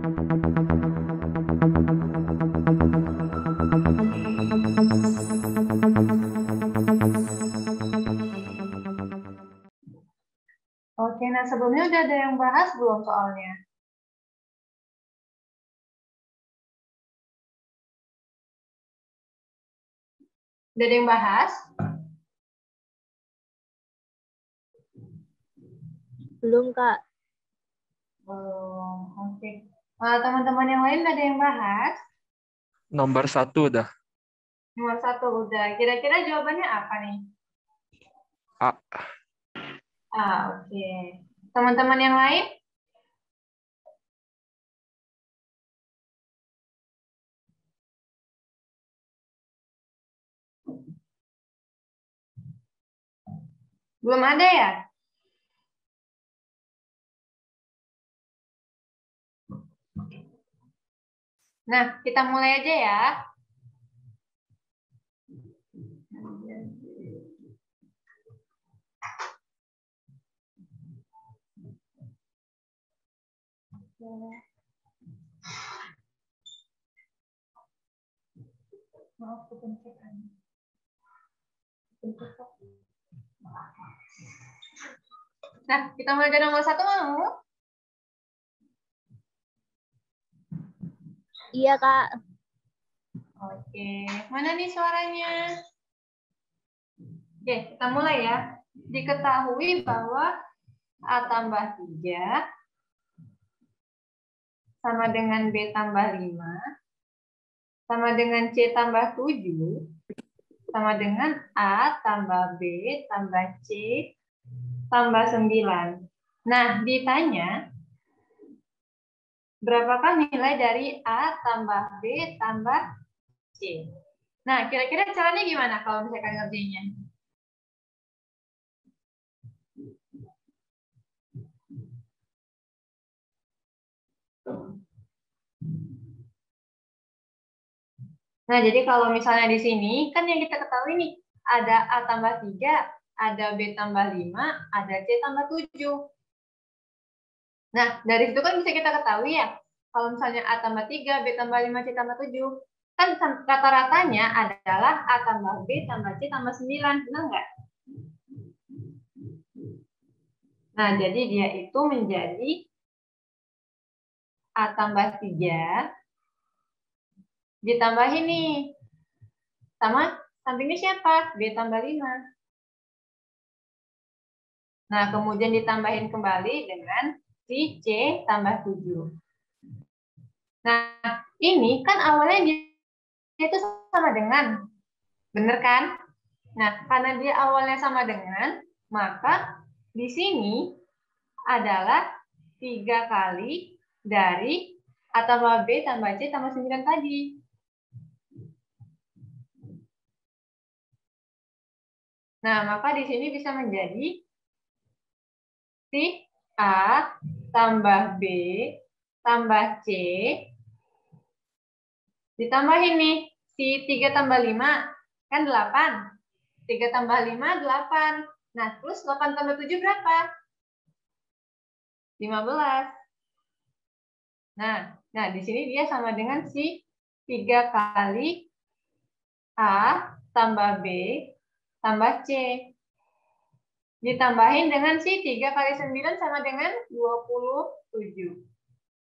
Oke, nah sebelumnya udah ada yang bahas belum soalnya? Udah ada yang bahas? Belum, Kak. Belum, oke. Teman-teman yang lain ada yang bahas? Nomor 1 udah. Nomor 1 udah. Kira-kira jawabannya apa nih? A. Oke. Teman-teman yang lain? Belum ada ya? Nah, kita mulai aja ya. Maaf, kepencet aja. Nah, kita mulai dari nomor 1 mau? Iya, Kak. Oke, mana nih suaranya? Oke, kita mulai ya. Diketahui bahwa A tambah 3 sama dengan B tambah 5 sama dengan C tambah 7 sama dengan A tambah B tambah C tambah 9. Nah, ditanya berapakah nilai dari A tambah B tambah C? Nah, kira-kira caranya gimana kalau misalkan ngerjainnya? Nah, jadi kalau misalnya di sini, kan yang kita ketahui nih, ada A tambah 3, ada B tambah 5, ada C tambah 7. Nah, dari situ kan bisa kita ketahui ya, kalau misalnya A tambah 3, B tambah 5, C tambah 7, kan rata-ratanya adalah A tambah B tambah C tambah 9, benar nggak? Nah, jadi dia itu menjadi A tambah 3, ditambahin nih, sama sampingnya siapa? B tambah 5. Nah, kemudian ditambahin kembali dengan si C tambah 7. Nah, ini kan awalnya dia itu sama dengan, bener kan? Nah, karena dia awalnya sama dengan, maka di sini adalah 3 kali dari A tambah B tambah C tambah 9 tadi. Nah, maka di sini bisa menjadi si A tambah B tambah C ditambahin nih si 3 tambah 5 kan 8. 3 tambah 5 8. Nah, terus 8 tambah 7 berapa? 15. Nah, di sini dia sama dengan si 3 kali A tambah B tambah C. Ditambahin dengan si 3 kali 9 sama dengan 27.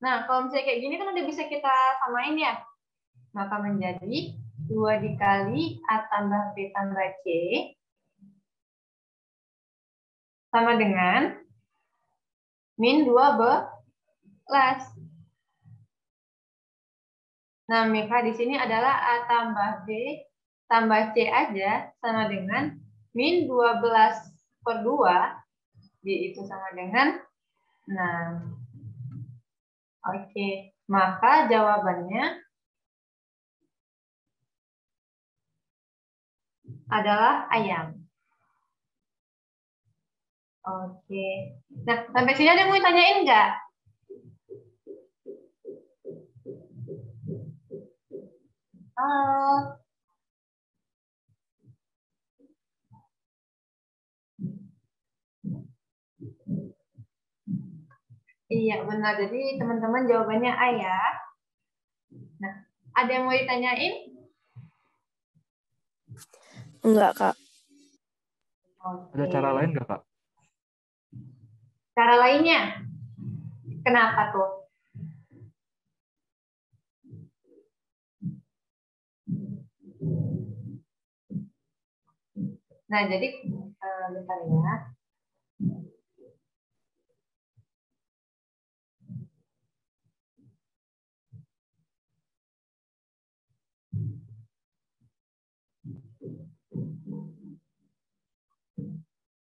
Nah, kalau misalnya kayak gini kan udah bisa kita samain ya. Maka menjadi 2 dikali A tambah B tambah C sama dengan min 12. Nah, maka di sini adalah A tambah B tambah C aja sama dengan min 12/2, itu sama dengan 6. Oke, maka jawabannya adalah ayam. Oke. Nah, sampai sini ada yang mau tanyain nggak? Halo. Iya. Iya, benar. Jadi teman-teman jawabannya A ya. Nah, ada yang mau ditanyain? Enggak, Kak. Ada cara lain nggak, Kak? Cara lainnya? Kenapa tuh? Nah, jadi bentar ya.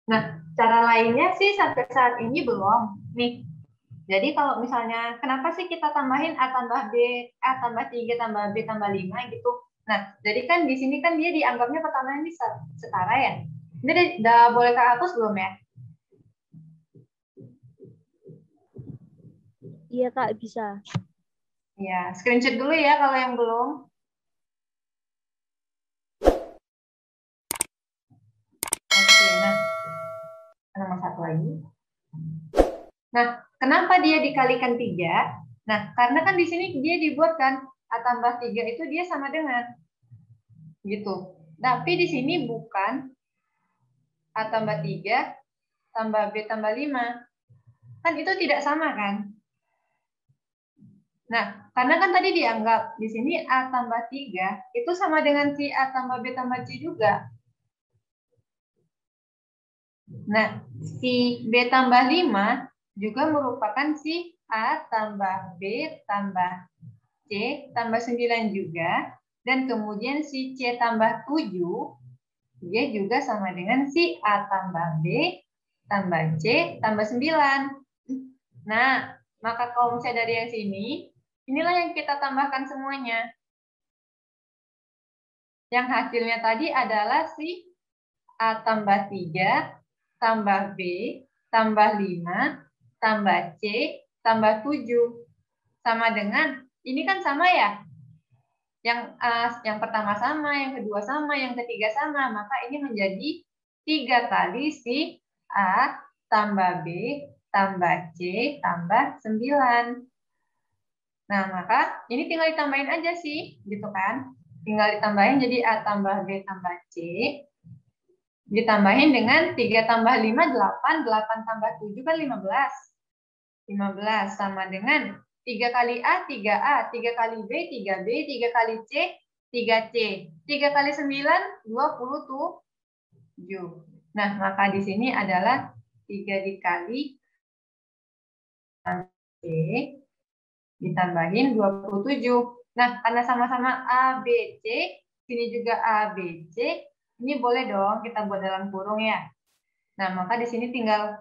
Nah, cara lainnya sih sampai saat ini belum. Nih, jadi kalau misalnya, kenapa sih kita tambahin A tambah B, A tambah 3 tambah B tambah 5 gitu. Nah, jadi kan di sini kan dia dianggapnya pertamanya ini setara ya. Ini udah boleh Kak hapus belum ya? Iya, Kak, bisa. Ya, screenshot dulu ya kalau yang belum. Oke, nah, nomor satu lagi. Nah, kenapa dia dikalikan 3? Nah, karena kan di sini dia dibuatkan A tambah 3 itu dia sama dengan gitu. Tapi di sini bukan A tambah 3 tambah B tambah 5. Kan itu tidak sama kan? Nah, karena kan tadi dianggap di sini A tambah 3 itu sama dengan si A tambah B tambah C juga. Nah, si B tambah 5 juga merupakan si A tambah B tambah C tambah 9 juga. Dan kemudian si C tambah 7, dia juga sama dengan si A tambah B tambah C tambah 9. Nah, maka kalau misalnya dari yang sini, inilah yang kita tambahkan semuanya. Yang hasilnya tadi adalah si A tambah 3 tambah B tambah 5 tambah C tambah 7. Sama dengan, ini kan sama ya? Yang pertama sama, yang kedua sama, yang ketiga sama. Maka ini menjadi 3 kali si A tambah B tambah C tambah 9. Nah, maka ini tinggal ditambahin aja sih, gitu kan? Tinggal ditambahin jadi A tambah B tambah C. Ditambahin dengan 3 tambah 5, 8. 8 tambah 7 kan 15. 15 sama dengan 3 kali A, 3A. 3 kali B, 3B. 3 kali C, 3C. 3 kali 9, 27. Nah, maka di sini adalah 3 dikali C ditambahin 27. Nah, karena sama-sama A, B, C, sini juga A, B, C, ini boleh dong kita buat dalam kurung ya. Nah, maka di sini tinggal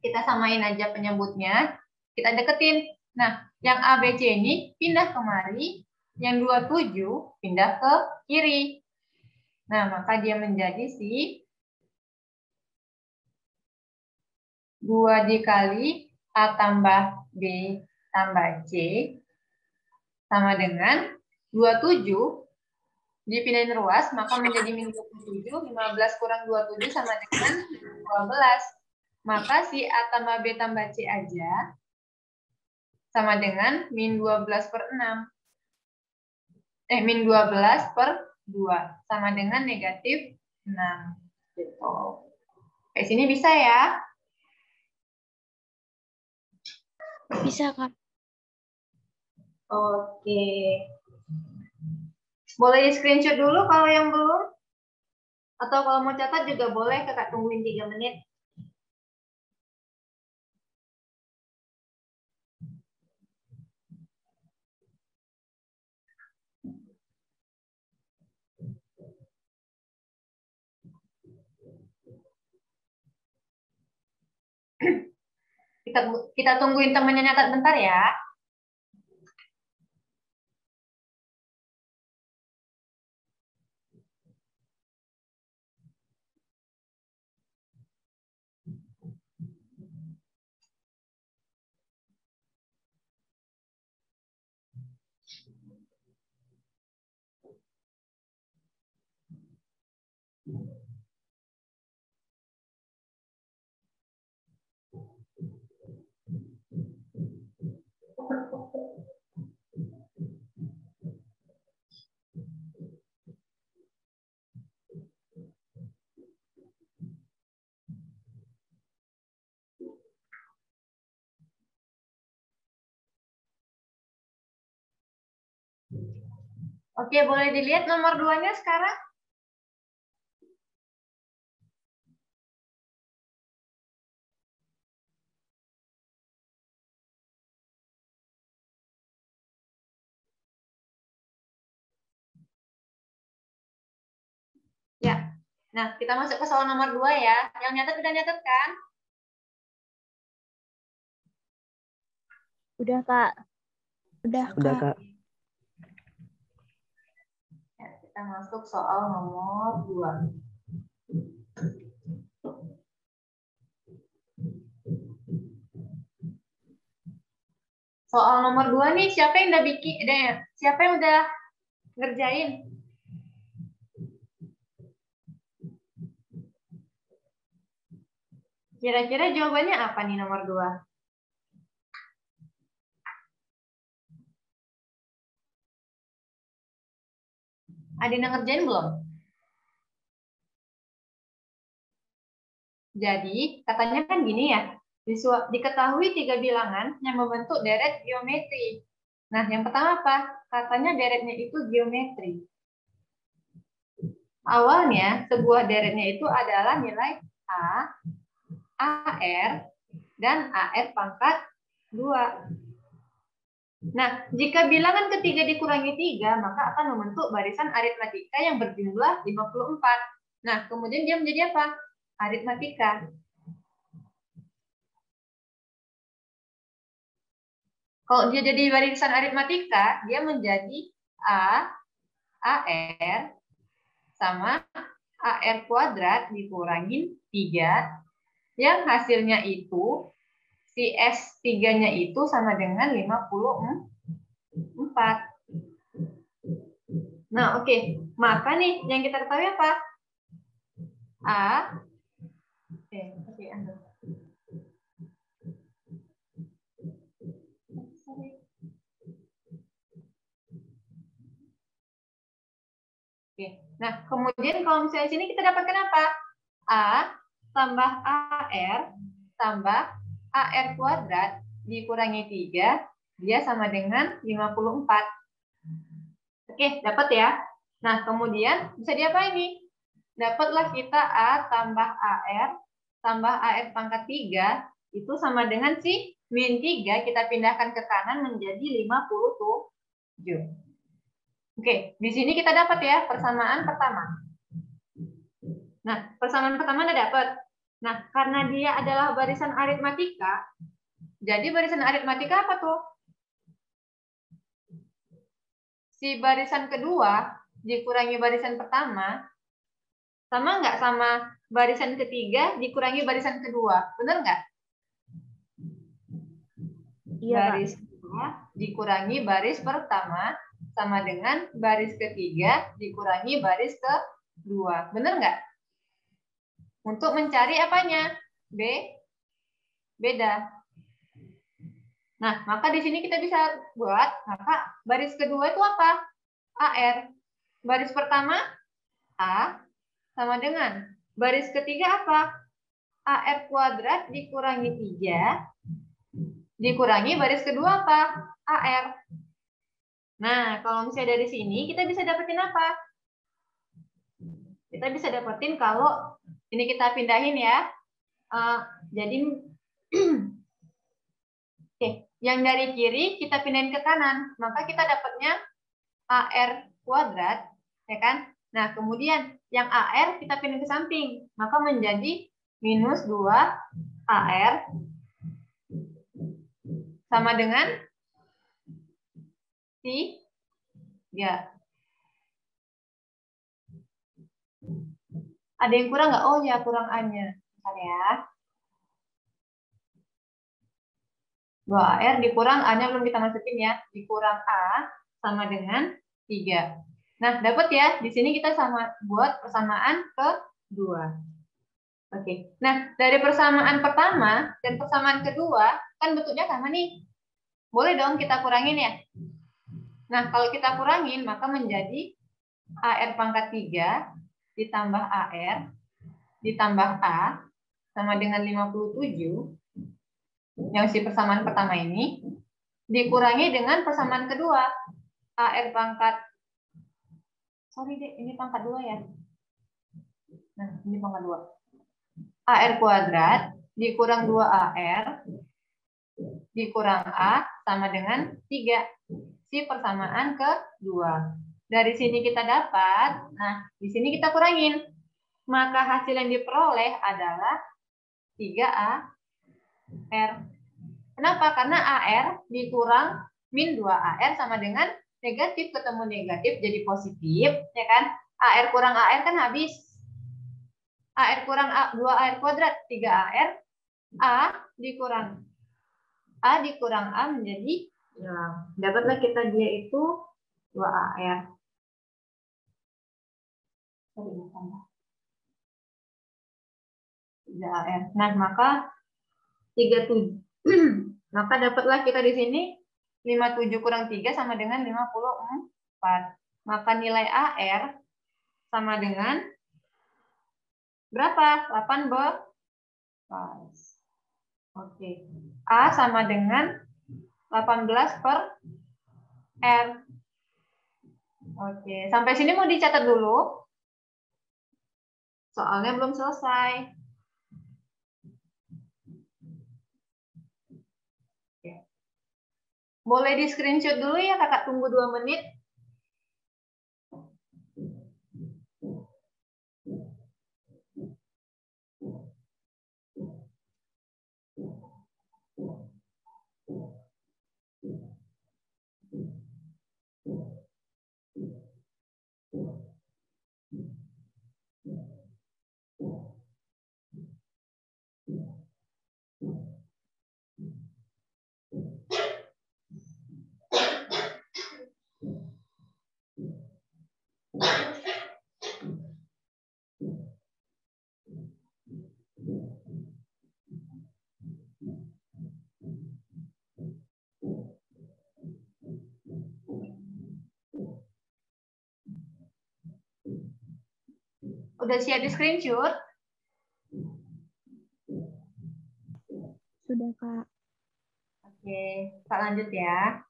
kita samain aja penyebutnya, kita deketin. Nah, yang A, B, C ini pindah kemari, yang 27 pindah ke kiri. Nah, maka dia menjadi si 2 dikali A tambah B tambah C sama dengan 27 dipindahin ruas, maka menjadi min 27, 15 kurang 27 sama dengan 12. Maka si A tambah B tambah C aja sama dengan min 12 per 6. Min 12 per 2 sama dengan negatif 6. Gitu. Oke, sini bisa ya? Bisa, Kak. Oke. Boleh di screenshot dulu kalau yang belum? Atau kalau mau catat juga boleh, kakak tungguin 3 menit. Kita tungguin temennya nyatat bentar ya. Oke, boleh dilihat nomor 2-nya sekarang? Ya. Nah, kita masuk ke soal nomor 2 ya. Yang nyatet udah nyatet kan? Udah, Kak. Udah, Udah, Kak. Kak. Ya, kita masuk soal nomor 2. Soal nomor 2 nih, siapa yang udah bikin? Siapa yang udah ngerjain? Kira-kira jawabannya apa nih nomor 2? Ada yang ngerjain belum? Jadi, katanya kan gini ya, diketahui 3 bilangan yang membentuk deret geometri. Nah, yang pertama apa? Katanya deretnya itu geometri. Awalnya, sebuah deretnya itu adalah nilai A, AR, dan AR pangkat 2. Nah, jika bilangan ketiga dikurangi 3, maka akan membentuk barisan aritmatika yang berjumlah 54. Nah, kemudian dia menjadi apa? Aritmatika. Kalau dia jadi barisan aritmatika, dia menjadi A, AR, sama AR kuadrat dikurangin 3, yang hasilnya itu, si S3-nya itu sama dengan 54. Nah, oke. Maka nih, yang kita ketahui apa? A, oke. Oke. Nah, kemudian kalau misalnya sini kita dapatkan apa? A tambah AR tambah AR kuadrat dikurangi 3, dia sama dengan 54. Oke, dapat ya. Nah, kemudian bisa diapain nih? Dapatlah kita A tambah AR tambah AR pangkat 3 itu sama dengan si min 3 kita pindahkan ke kanan menjadi 57. Oke, di sini kita dapat ya persamaan pertama. Nah, persamaan pertama udah dapat. Nah, karena dia adalah barisan aritmatika, jadi barisan aritmatika apa tuh? Si barisan kedua dikurangi barisan pertama, sama nggak sama barisan ketiga dikurangi barisan kedua? Benar nggak? Iya, Baris kedua dikurangi baris pertama sama dengan baris ketiga dikurangi baris kedua. Benar nggak? Untuk mencari apanya? Beda. Nah, maka di sini kita bisa buat, maka baris kedua itu apa? AR. Baris pertama, A, sama dengan. Baris ketiga apa? AR kuadrat dikurangi 3, dikurangi baris kedua apa? AR. Nah, kalau misalnya dari sini, kita bisa dapetin apa? Kita bisa dapetin kalau, ini kita pindahin ya. Jadi, oke, yang dari kiri kita pindahin ke kanan, maka kita dapatnya AR kuadrat, ya kan? Nah, kemudian yang AR kita pindah ke samping, maka menjadi minus 2 AR sama dengan 3. Ada yang kurang nggak? Oh ya, kurang A-nya. Bentar ya. 2AR dikurang A-nya belum kita masukin ya. Dikurang A sama dengan 3. Nah, dapat ya. Di sini kita sama buat persamaan kedua. Oke. Nah, dari persamaan pertama dan persamaan kedua, kan bentuknya sama nih. Boleh dong kita kurangin ya. Nah, kalau kita kurangin, maka menjadi AR pangkat 3 ditambah AR ditambah A sama dengan 57. Yang si persamaan pertama ini dikurangi dengan persamaan kedua. AR pangkat, sorry deh, ini pangkat 2 ya. Nah, ini pangkat 2. AR kuadrat dikurang 2AR dikurang A sama dengan 3. Si persamaan kedua. Dari sini kita dapat, nah di sini kita kurangin. Maka hasil yang diperoleh adalah 3AR. Kenapa? Karena AR dikurang min 2AR sama dengan negatif ketemu negatif jadi positif, ya kan? AR kurang AR kan habis. AR kurang 2AR kuadrat, 3AR. A dikurang A menjadi hilang. Dapatlah kita dia itu 2AR. 3AR. Nah, maka 37. Maka dapatlah kita di sini 57 kurang 3 sama dengan 54. Maka nilai AR sama dengan berapa? 18. Oke. A sama dengan 18 per R. Oke. Sampai sini mau dicatat dulu. Soalnya belum selesai. Oke. Boleh di screenshot dulu ya, kakak tunggu 2 menit. Udah siap di screenshot? Sudah, Kak. Oke, kita lanjut ya.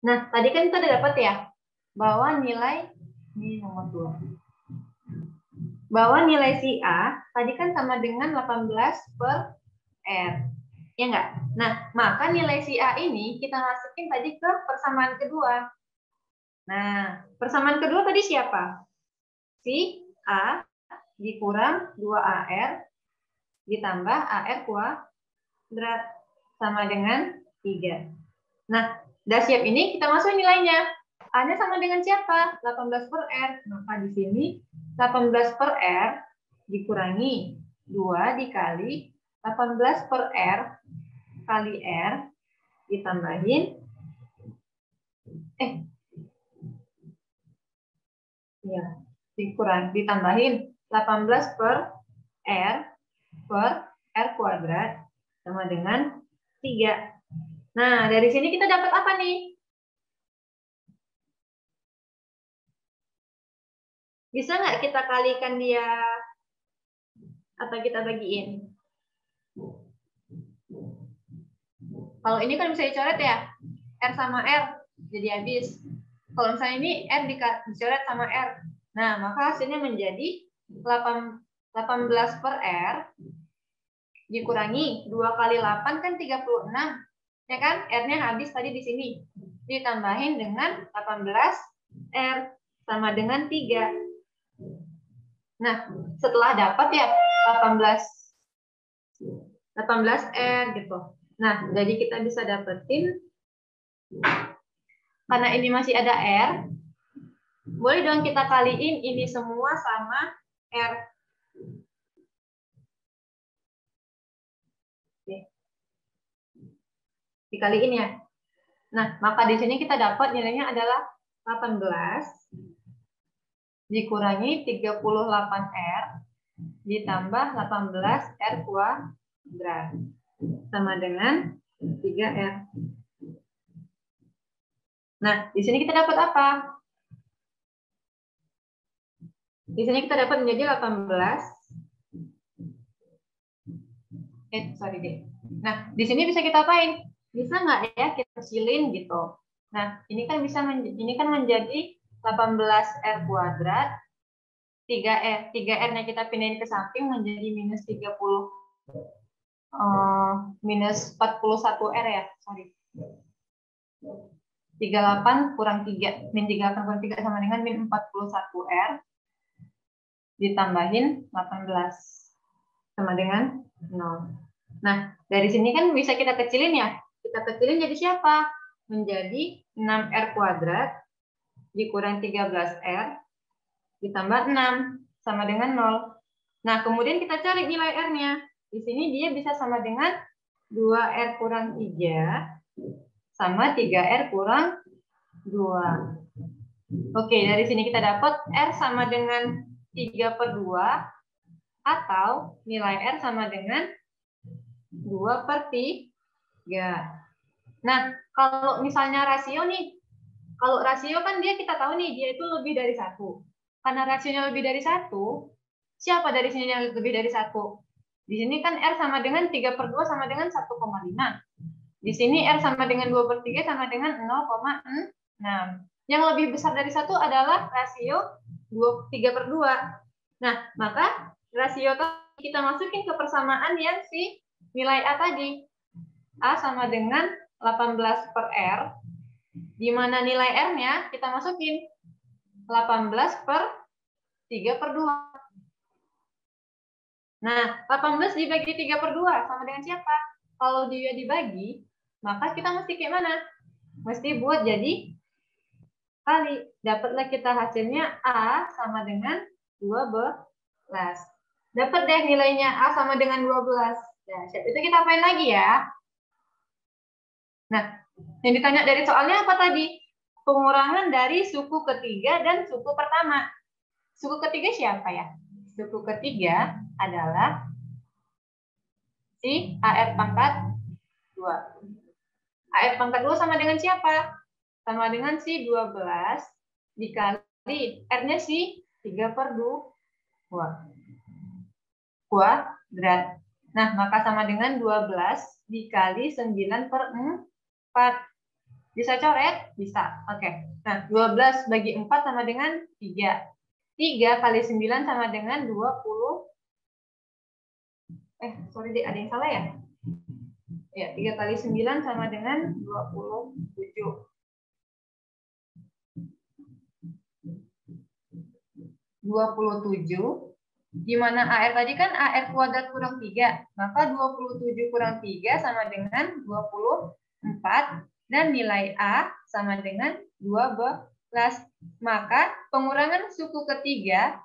Nah, tadi kan kita udah dapat ya, bahwa nilai, ini nomor 2. Bahwa nilai si A tadi kan sama dengan 18 per R. Ya enggak? Nah, maka nilai si A ini kita masukin tadi ke persamaan kedua. Nah, persamaan kedua tadi siapa? Si A dikurang 2AR ditambah AR kuadrat sama dengan 3. Nah, udah siap ini kita masukin nilainya. A-nya sama dengan siapa? 18 per R. Maka di sini 18 per R dikurangi 2 dikali 18 per R kali R ditambahin ditambahin 18 per R kuadrat sama dengan 3. Nah, dari sini kita dapat apa nih? Bisa nggak kita kalikan dia atau kita bagiin? Kalau ini kan bisa dicoret ya, R sama R, jadi habis. Kalau misalnya ini R dicoret sama R, nah maka hasilnya menjadi 18 per R dikurangi 2 kali 8 kan 36, ya kan? R-nya habis tadi di sini, ditambahin dengan 18 R sama dengan 3. Nah, setelah dapat ya 18 R gitu. Nah, jadi kita bisa dapetin, karena ini masih ada R, boleh dong kita kaliin ini semua sama R. Oke. Dikaliin ya. Nah, maka di sini kita dapat nilainya adalah 18 dikurangi 38R ditambah 18R kuadrat sama dengan 3R. Nah, di sini kita dapat apa? Di sini kita dapat menjadi 18. Sorry deh. Nah, di sini bisa kita apain? bisa nggak ya kita kecilin gitu. Nah, ini kan bisa ini kan menjadi 18R kuadrat. 3R. 3R-nya kita pindahin ke samping menjadi minus 30. Minus 41R ya, sorry. 38 kurang 3. Min 38 kurang 3 sama dengan min 41R. Ditambahin 18. Sama dengan 0. Nah, dari sini kan bisa kita kecilin ya. Kita kecilin jadi siapa? Menjadi 6R kuadrat dikurang 13R ditambah 6 sama dengan 0. Nah, kemudian kita cari nilai R-nya. Di sini dia bisa sama dengan 2R kurang 3 sama 3R kurang 2. Oke, dari sini kita dapat R sama dengan 3/2 atau nilai R sama dengan 2/3. Nah, kalau misalnya rasio nih, kalau rasio kan kita tahu nih, dia itu lebih dari 1. Karena rasionya lebih dari 1, siapa dari sini yang lebih dari 1? Di sini kan R sama dengan 3/2 sama dengan 1,5. Di sini R sama dengan 2/3 sama dengan 0,6. Yang lebih besar dari 1 adalah rasio 3/2. Nah, maka rasio kita masukin ke persamaan yang si nilai A tadi. A sama dengan 18/R, di mana nilai R-nya kita masukin 18/3/2. Nah, 18 dibagi 3/2 sama dengan siapa? Kalau dia dibagi, maka kita mesti kayak mana? Mesti buat jadi kali. Dapatlah kita hasilnya A sama dengan 12. Dapat deh nilainya A sama dengan 12. Nah, itu kita apain lagi ya? Nah, yang ditanya dari soalnya apa tadi? Pengurangan dari suku ketiga dan suku pertama. Suku ketiga siapa ya? Suku ketiga adalah si AR pangkat 2. AR pangkat 2 sama dengan siapa? Sama dengan si 12 dikali R-nya si 3/2 kuadrat. Nah, maka sama dengan 12 dikali 9/4. Bisa coret? Bisa. Oke. Nah, 12 bagi 4 sama dengan 3. 3 kali 9 sama dengan 20. Sorry, ada yang salah ya? Ya, 3 kali 9 sama dengan 27. 27. Di mana AR tadi kan AR kuadrat kurang 3. Maka 27 kurang 3 sama dengan 24. Dan nilai A sama dengan 12. Maka pengurangan suku ketiga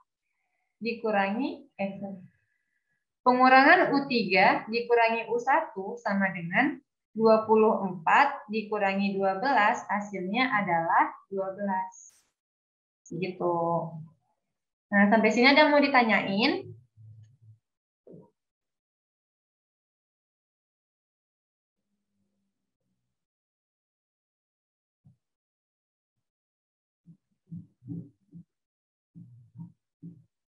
dikurangi pengurangan U3 dikurangi U1 sama dengan 24 dikurangi 12, hasilnya adalah 12. Gitu. Nah, sampai sini ada yang mau ditanyain?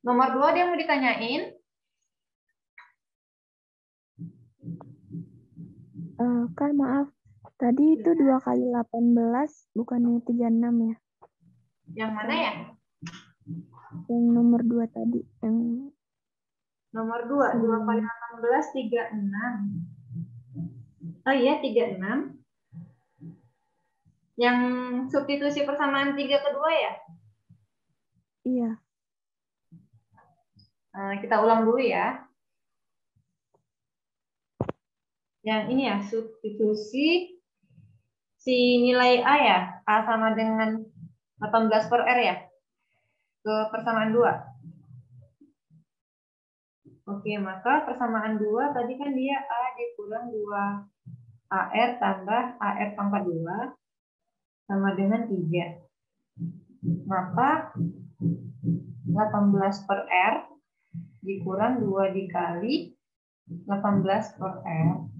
Nomor 2 ada yang mau ditanyain? Kan maaf, tadi itu 2 kali 18 bukannya 36 ya? Yang mana ya? Yang nomor 2 tadi. Yang nomor 2, 2 kali 18, 36. Oh iya, 36. Yang substitusi persamaan 3 kedua ya? Iya. Kita ulang dulu ya. Yang ini ya, substitusi si nilai A ya, A sama dengan 18/R ya, ke persamaan 2. Oke, maka persamaan 2 tadi kan dia A dikurang 2 AR tambah AR pangkat 2 sama dengan 3. Maka 18/R dikurang 2 dikali 18/R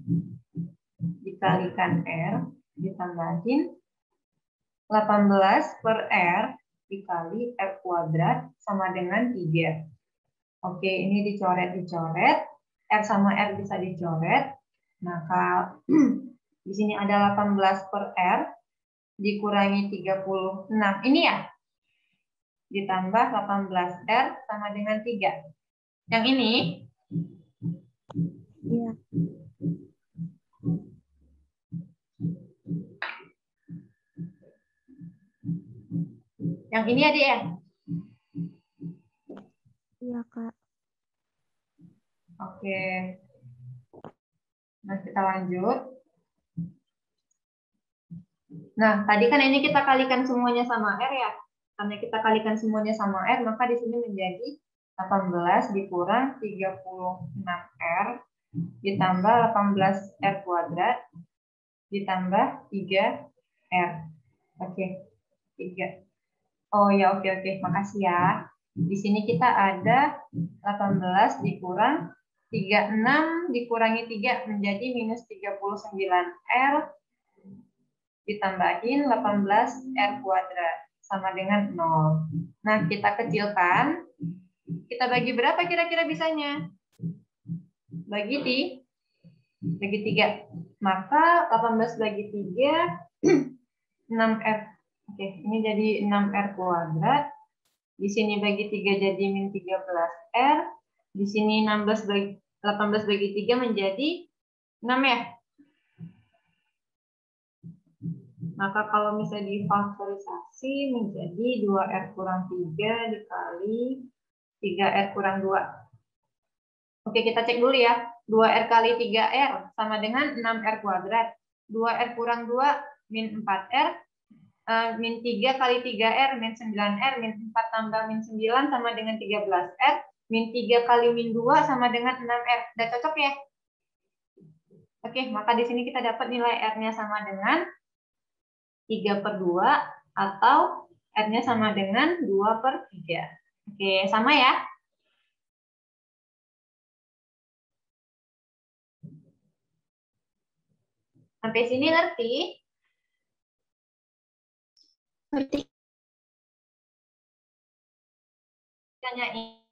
dikalikan R ditambahin 18/R dikali R kuadrat sama dengan 3. Oke, ini dicoret-dicoret. R sama R bisa dicoret. Maka Di sini ada 18 per R dikurangi 36. Ini ya? Ditambah 18R sama dengan 3. Yang ini? Iya. Yang ini adik ya? Iya, Kak. Oke. Nah, kita lanjut. Nah, tadi kan ini kita kalikan semuanya sama R ya. Karena kita kalikan semuanya sama R, maka di sini menjadi 18 dikurang 36R ditambah 18R kuadrat ditambah 3R. Oke, 3. Oh ya, oke. Makasih ya. Di sini kita ada 18 dikurang 36 dikurangi 3 menjadi minus 39R ditambahin 18R kuadrat sama dengan 0. Nah, kita kecilkan. Kita bagi berapa kira-kira bisanya? Bagi 3. Maka 18 bagi 3, 6R. Oke, ini jadi 6R kuadrat. Di sini bagi 3 jadi min 13R. Di sini 18 bagi 3 menjadi 6 ya. Maka kalau misalnya difaktorisasi menjadi 2R kurang 3 dikali 3R kurang 2. Oke, kita cek dulu ya. 2R kali 3R sama dengan 6R kuadrat. 2R kurang 2 min 4R. Min 3 kali 3R min 9R. Min 4 tambah min 9 sama dengan 13R. Min 3 kali min 2 sama dengan 6R. Udah cocok ya? Oke, maka di sini kita dapat nilai R-nya sama dengan 3/2 atau R-nya sama dengan 2/3. Oke, sama ya? Sampai sini ngerti? Ngerti. Tanyain.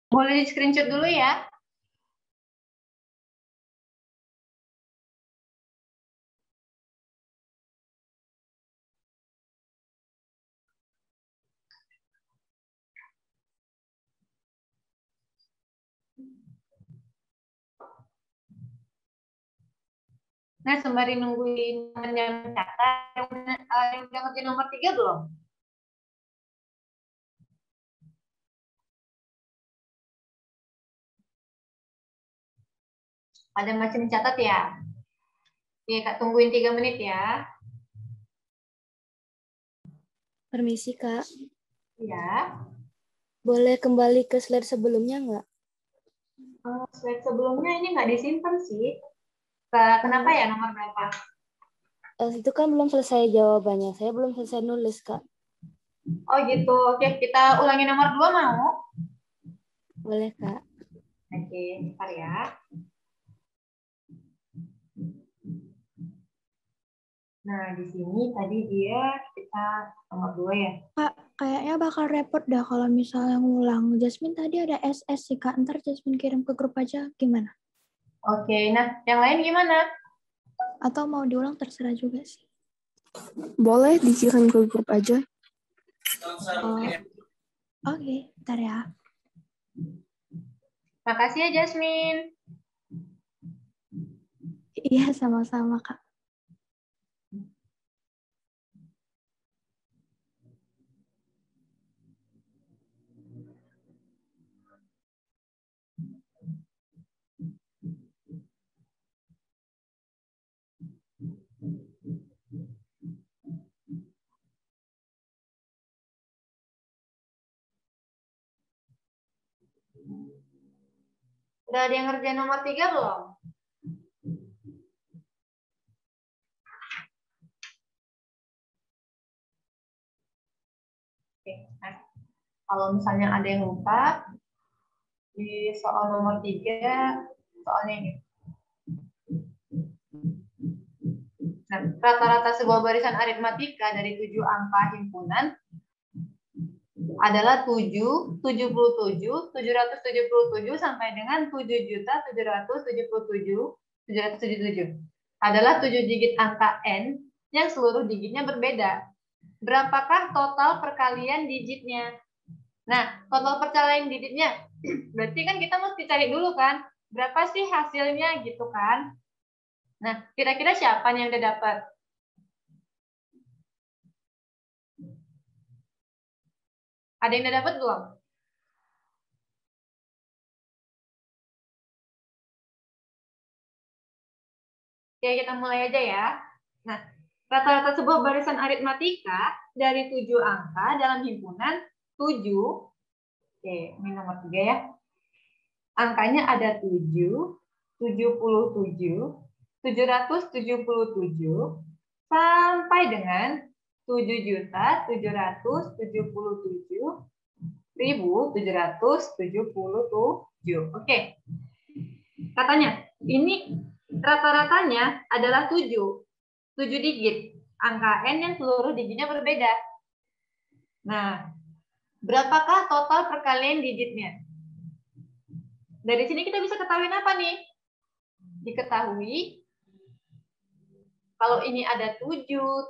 Boleh di screenshot dulu ya. Nah, sembari nungguin teman yang mencatat, yang udah ngerti nomor 3 belum? Ada masih mencatat ya? Oke, Kak, tungguin 3 menit ya. Permisi, Kak. Ya. Boleh kembali ke slide sebelumnya nggak? Slide sebelumnya ini nggak disimpan sih. Kenapa ya, nomor berapa? Itu kan belum selesai jawabannya. Saya belum selesai nulis, Kak. Oh gitu. Oke, kita ulangi nomor 2 mau? Boleh, Kak. Oke, bentar ya. Nah, di sini tadi kita nomor 2 ya. Kak, kayaknya bakal repot dah kalau misalnya ngulang. Jasmine tadi ada SS sih, Kak. Ntar Jasmine kirim ke grup aja gimana? Oke, nah yang lain gimana? Atau mau diulang terserah juga sih. Boleh dikirim ke grup aja. Oh. Oke, ntar ya. Makasih ya, Jasmine. Iya, sama-sama, Kak. Udah ada yang ngerjain nomor 3 belum? Oke, nah, kalau misalnya ada yang lupa, di soal nomor 3, soalnya ini. Nah, rata-rata sebuah barisan aritmatika dari 7 angka himpunan adalah 777 sampai dengan 7.777.777 adalah 7 digit angka N yang seluruh digitnya berbeda. Berapakah total perkalian digitnya? Nah, total perkalian digitnya berarti kan kita mesti cari dulu kan, berapa sih hasilnya gitu kan. Nah, kira-kira siapa yang udah dapat? Ada yang udah dapat belum? Oke, kita mulai aja ya. Nah, rata-rata sebuah barisan aritmatika dari 7 angka dalam himpunan 7. Oke, ini nomor 3 ya. Angkanya ada 7, 77, 777, sampai dengan 7.777.777. Oke. Katanya, ini rata-ratanya adalah 7 digit. Angka N yang seluruh digitnya berbeda. Nah, berapakah total perkalian digitnya? Dari sini kita bisa ketahui apa nih? Diketahui kalau ini ada 7, 77,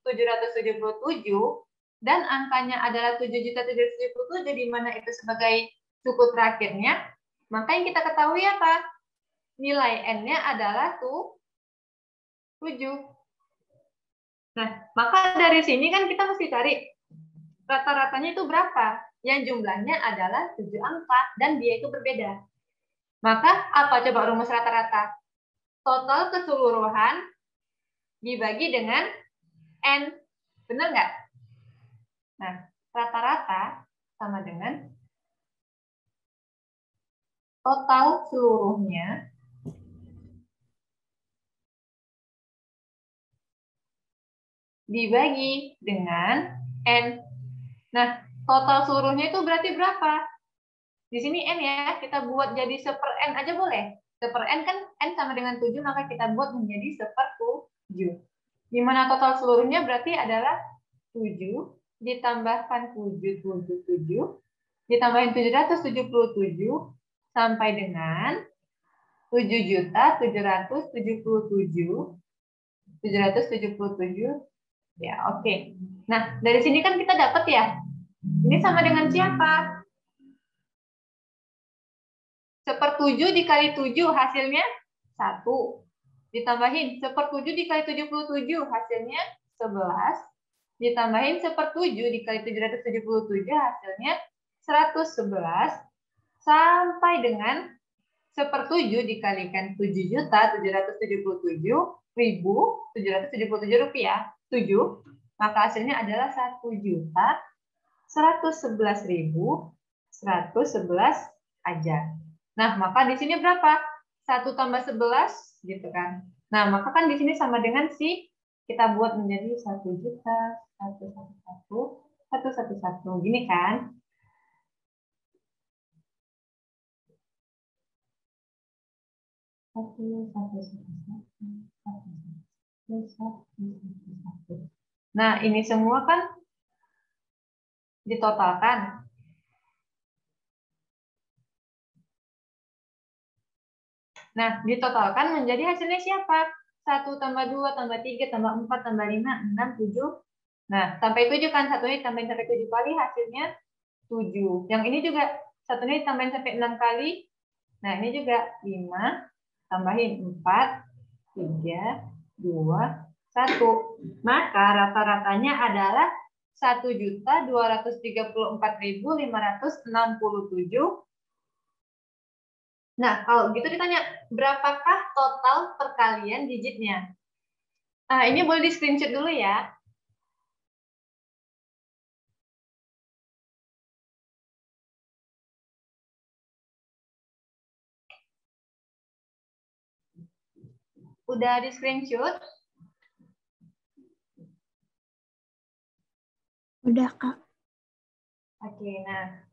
777, dan angkanya adalah 7.777, di mana itu sebagai suku terakhirnya, maka yang kita ketahui apa? Nilai N-nya adalah 7. Nah, maka dari sini kan kita mesti cari rata-ratanya itu berapa? Yang jumlahnya adalah 7 angka dan dia itu berbeda. Maka apa coba rumus rata-rata? Total keseluruhan dibagi dengan N. Benar nggak? Nah, rata-rata sama dengan total seluruhnya dibagi dengan N. Nah, total seluruhnya itu berarti berapa? Di sini N ya, kita buat jadi 1/N aja boleh. 1/N kan N sama dengan 7, maka kita buat menjadi 1/7. Di mana total seluruhnya berarti adalah 7 ditambahkan 777, ditambahin 777, sampai dengan 7.777.777. Ya, oke. Nah, dari sini kan kita dapat ya. Ini sama dengan siapa? 1/7 dikali 7 hasilnya 1. Ditambahin 1/7 dikali 77 hasilnya 11. Ditambahin 1/7 dikali 777 hasilnya 111. Sampai dengan 1/7 dikalikan 7.777.777 rupiah 7. Maka hasilnya adalah 1.111.111 aja. Nah, maka di sini berapa? 1 tambah 11, gitu kan. Nah, maka kan di sini sama dengan si, kita buat menjadi 1.111.111. Gini kan. Nah, ini semua kan ditotalkan. Nah, ditotalkan menjadi hasilnya siapa? 1 tambah 2 tambah 3 tambah 4 tambah 5, 6, 7. Nah, sampai 7 kan, satunya ditambahin sampai 7 kali, hasilnya 7. Yang ini juga, satunya ditambahin sampai 6 kali. Nah, ini juga 5, tambahin 4, 3, 2, 1. Maka rata-ratanya adalah 1.234.567. Nah, kalau gitu ditanya, berapakah total perkalian digitnya? Nah, ini boleh di-screenshot dulu ya. Udah di-screenshot? Udah, Kak. Oke, nah.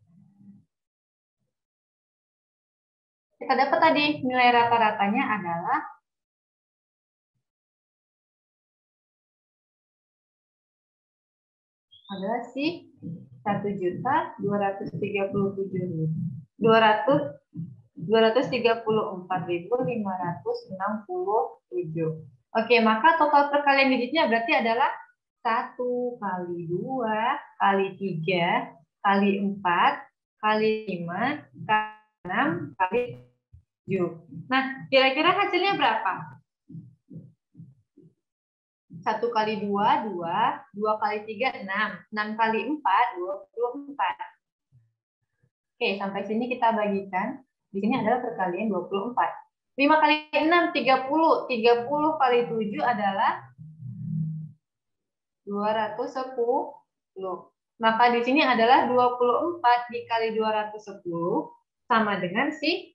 Kita dapat tadi nilai rata-ratanya adalah adalah si 234.567. Oke, maka total perkalian digitnya berarti adalah 1 kali 2 kali 3 kali 4 kali 5 kali 6 kali 7. Nah, kira-kira hasilnya berapa? 1 kali 2, 2. 2 kali 3, 6. 6 kali 4, 24. Oke, sampai sini kita bagikan. Di sini adalah perkalian 24. 5 kali 6, 30. 30 kali 7 adalah 210. Maka di sini adalah 24 dikali 210 sama dengan si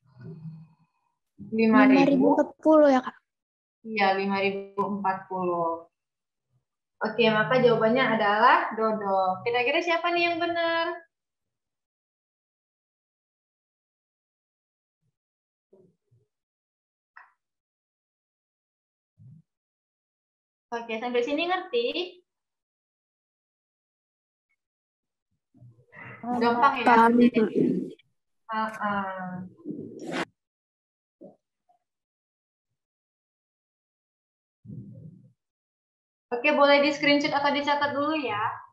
5.040 ya, Kak? Iya, 5.040. Oke, maka jawabannya adalah Dodo. Kira-kira siapa nih yang benar? Oke, sampai sini ngerti? Gampang ya? Paham. Oke, boleh di screenshot atau dicatat dulu ya.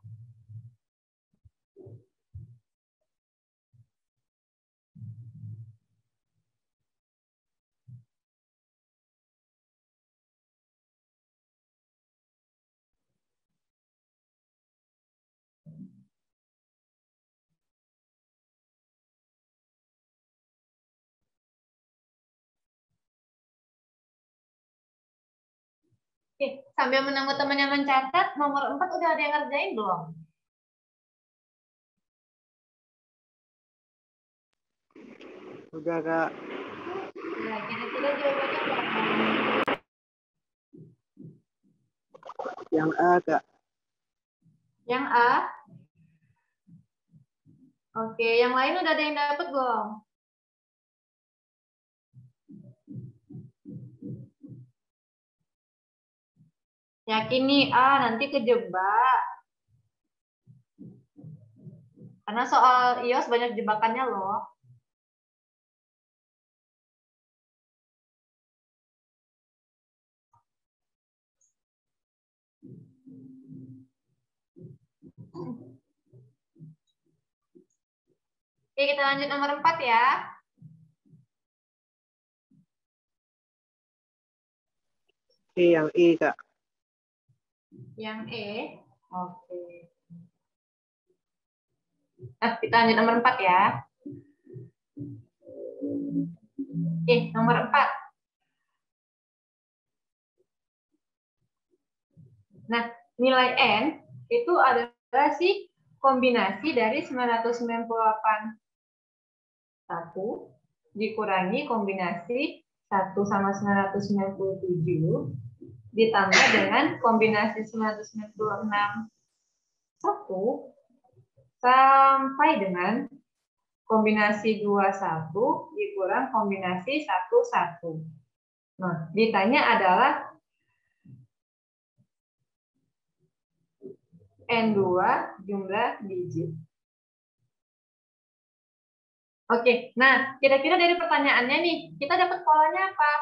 Oke, sambil menunggu temannya mencatat, nomor 4 udah ada yang ngerjain belum? Udah, Kak. Nah, kira-kira jawabannya berapa? Yang A, Kak. Yang A? Oke, yang lain udah ada yang dapat belum? Yakin nih, nanti kejebak. Karena soal iOS banyak jebakannya loh. Oke, kita lanjut nomor 4 ya. Yang E, Kak. Yang E. Oke. Kita lanjut nomor 4 ya. Oke, nomor 4. Nah, nilai N itu adalah si kombinasi dari 998 1 dikurangi kombinasi 1 sama 997 ditambah dengan kombinasi 996 1 sampai dengan kombinasi 21 dikurang kombinasi 11. Nah, ditanya adalah N2 jumlah digit. Oke, nah kira-kira dari pertanyaannya nih, kita dapat polanya apa?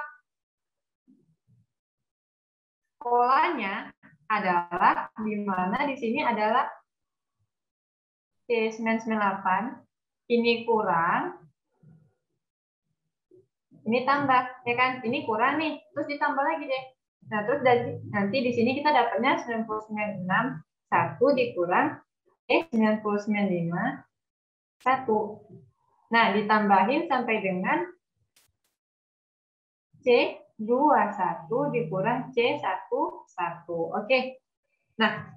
Polanya adalah di mana di sini adalah C998, ini kurang, ini tambah, ya kan? Ini kurang nih, terus ditambah lagi deh. Nah, terus nanti di sini kita dapatnya 996 1 dikurang 995 1. Nah, ditambahin sampai dengan C21 dikurang C11. Oke. Nah,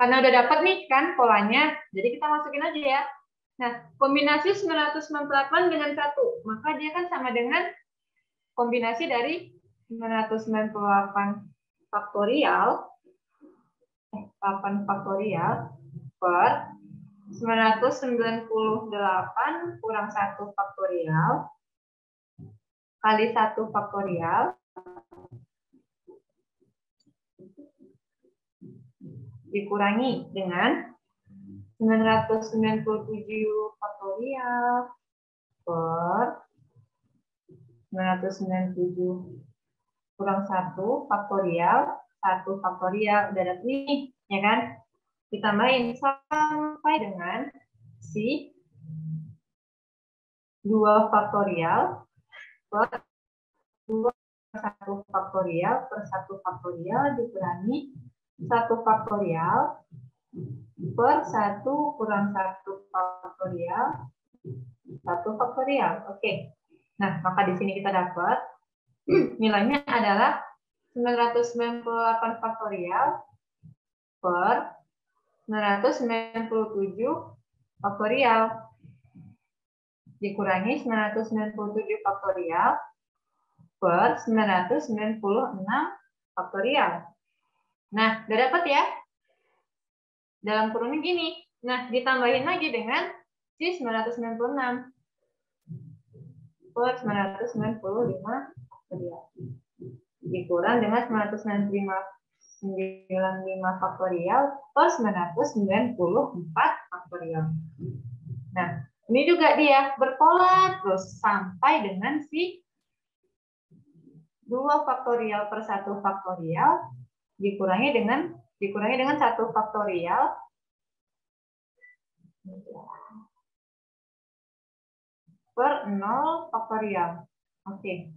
karena udah dapat nih kan polanya, jadi kita masukin aja ya. Nah, kombinasi 998 dengan 1, maka dia kan sama dengan kombinasi dari 998 faktorial 8 faktorial per 998 kurang 1 faktorial kali 1 faktorial dikurangi dengan 997 faktorial per 997 kurang 1 faktorial, 1 faktorial, udah dapet nih, ya kan? Ditambahin sampai dengan si 2 faktorial per 2 1 faktorial per 1 faktorial dikurangi 1 faktorial per 1 kurang 1 faktorial 1 faktorial. Oke. Nah, maka di sini kita dapat nilainya adalah 998 faktorial per 997 faktorial dikurangi 997 faktorial per 996 faktorial. Nah, udah dapat ya? Dalam kurungnya gini. Nah, ditambahin lagi dengan si 996 per 995 faktorial. Dikurang dengan 995 faktorial per 994 faktorial. Nah, ini juga dia berpola terus sampai dengan si 2 faktorial per 1 faktorial dikurangi dengan 1 faktorial per 0 faktorial. Oke.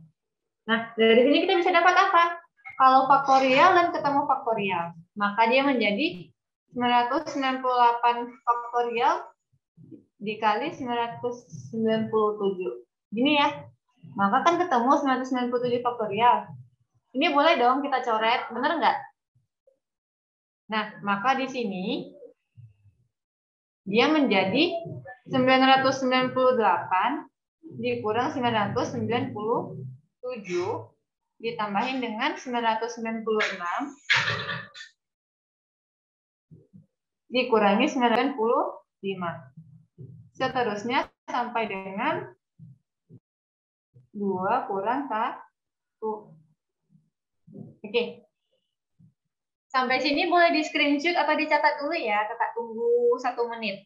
Nah, dari sini kita bisa dapat apa? Kalau faktorial dan ketemu faktorial, maka dia menjadi 998 faktorial dikali 997. Gini ya. Maka kan ketemu 997 faktorial. Ini boleh dong kita coret, benar nggak? Nah, maka di sini dia menjadi 998 dikurang 997 ditambahin dengan 996 dikurangi 95. Seterusnya sampai dengan 2 kurang 1. Oke. Sampai sini boleh di screenshot atau dicatat dulu ya. Kakak tunggu 1 menit.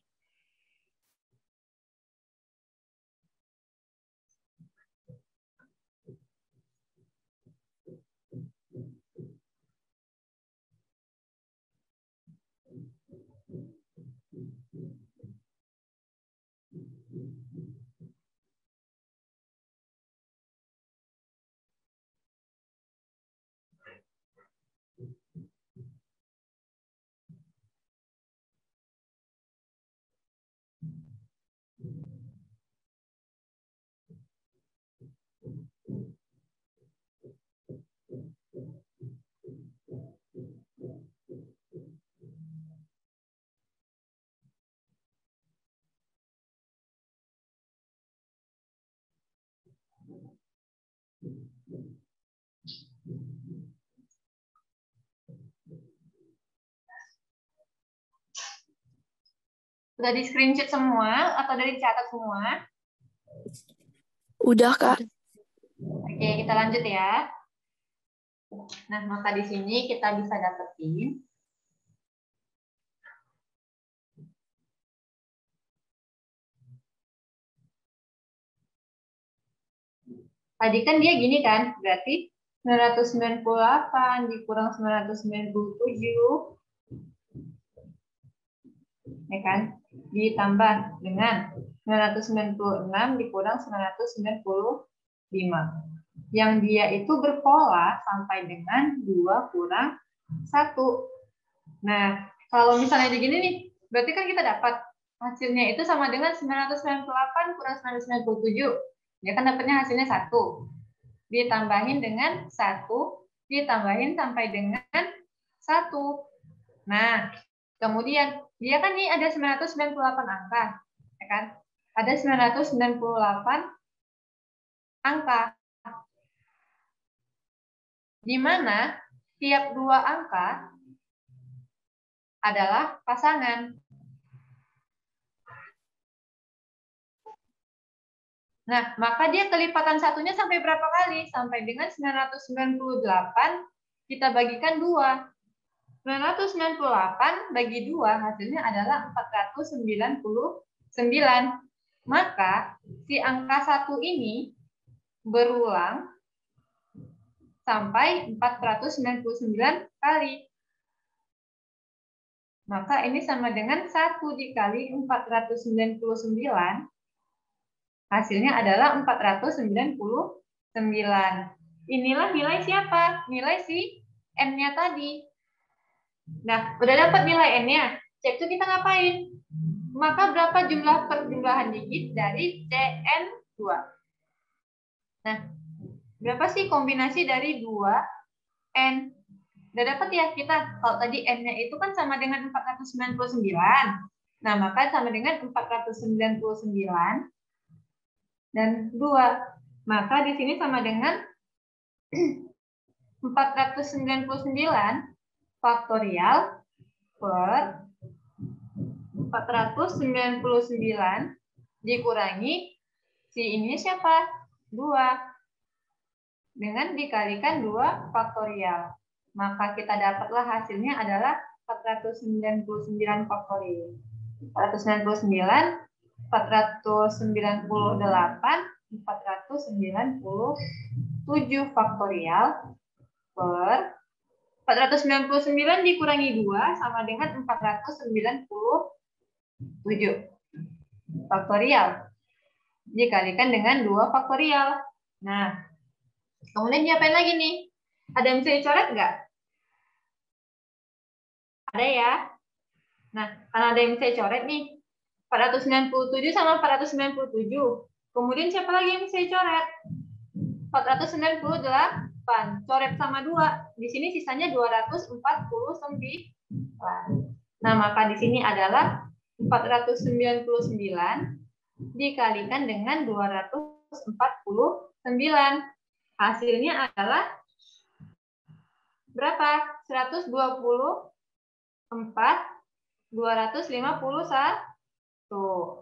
Sudah di screenshot semua atau dari dicatat semua? Udah, Kak. Oke, kita lanjut ya. Nah, maka di sini kita bisa dapetin tadi kan dia gini kan, berarti 998 dikurang 997 ya kan, ditambah dengan 996 dikurang 995. Yang dia itu berpola sampai dengan 2 kurang 1. Nah, kalau misalnya begini nih, berarti kan kita dapat hasilnya itu sama dengan 998 kurang 997. Dia kan dapatnya hasilnya 1. Ditambahin dengan 1, ditambahin sampai dengan 1. Nah, kemudian dia kan ini ada 998 angka, ya kan? Ada 998 angka. Di mana tiap 2 angka adalah pasangan. Nah, maka dia kelipatan satunya sampai berapa kali? Sampai dengan 998 kita bagikan 2. 998 bagi 2 hasilnya adalah 499. Maka si angka 1 ini berulang sampai 499 kali. Maka ini sama dengan 1 dikali 499. Hasilnya adalah 499. Inilah nilai siapa? Nilai si N-nya tadi. Nah, udah dapat nilai N-nya. Cek itu kita ngapain? Maka berapa jumlah perjumlahan digit dari CN2? Nah, berapa sih kombinasi dari 2N? Udah dapat ya kita. Kalau tadi N-nya itu kan sama dengan 499. Nah, maka sama dengan 499 dan 2. Maka di sini sama dengan 499 faktorial per 499 dikurangi si ini siapa? 2. Dengan dikalikan 2 faktorial. Maka kita dapatlah hasilnya adalah 499 faktorial. 499, 498, 497 faktorial per 499 dikurangi 2 sama dengan 497 faktorial. Dikalikan dengan 2 faktorial. Nah, kemudian diapain lagi nih? Ada yang bisa dicoret nggak? Ada ya? Nah, karena ada yang bisa dicoret nih. 497 sama 497. Kemudian siapa lagi yang bisa dicoret? 498. Coret sama 2. Di sini sisanya 249. Nah, maka di sini adalah 499 dikalikan dengan 249. Hasilnya adalah berapa? 124.251.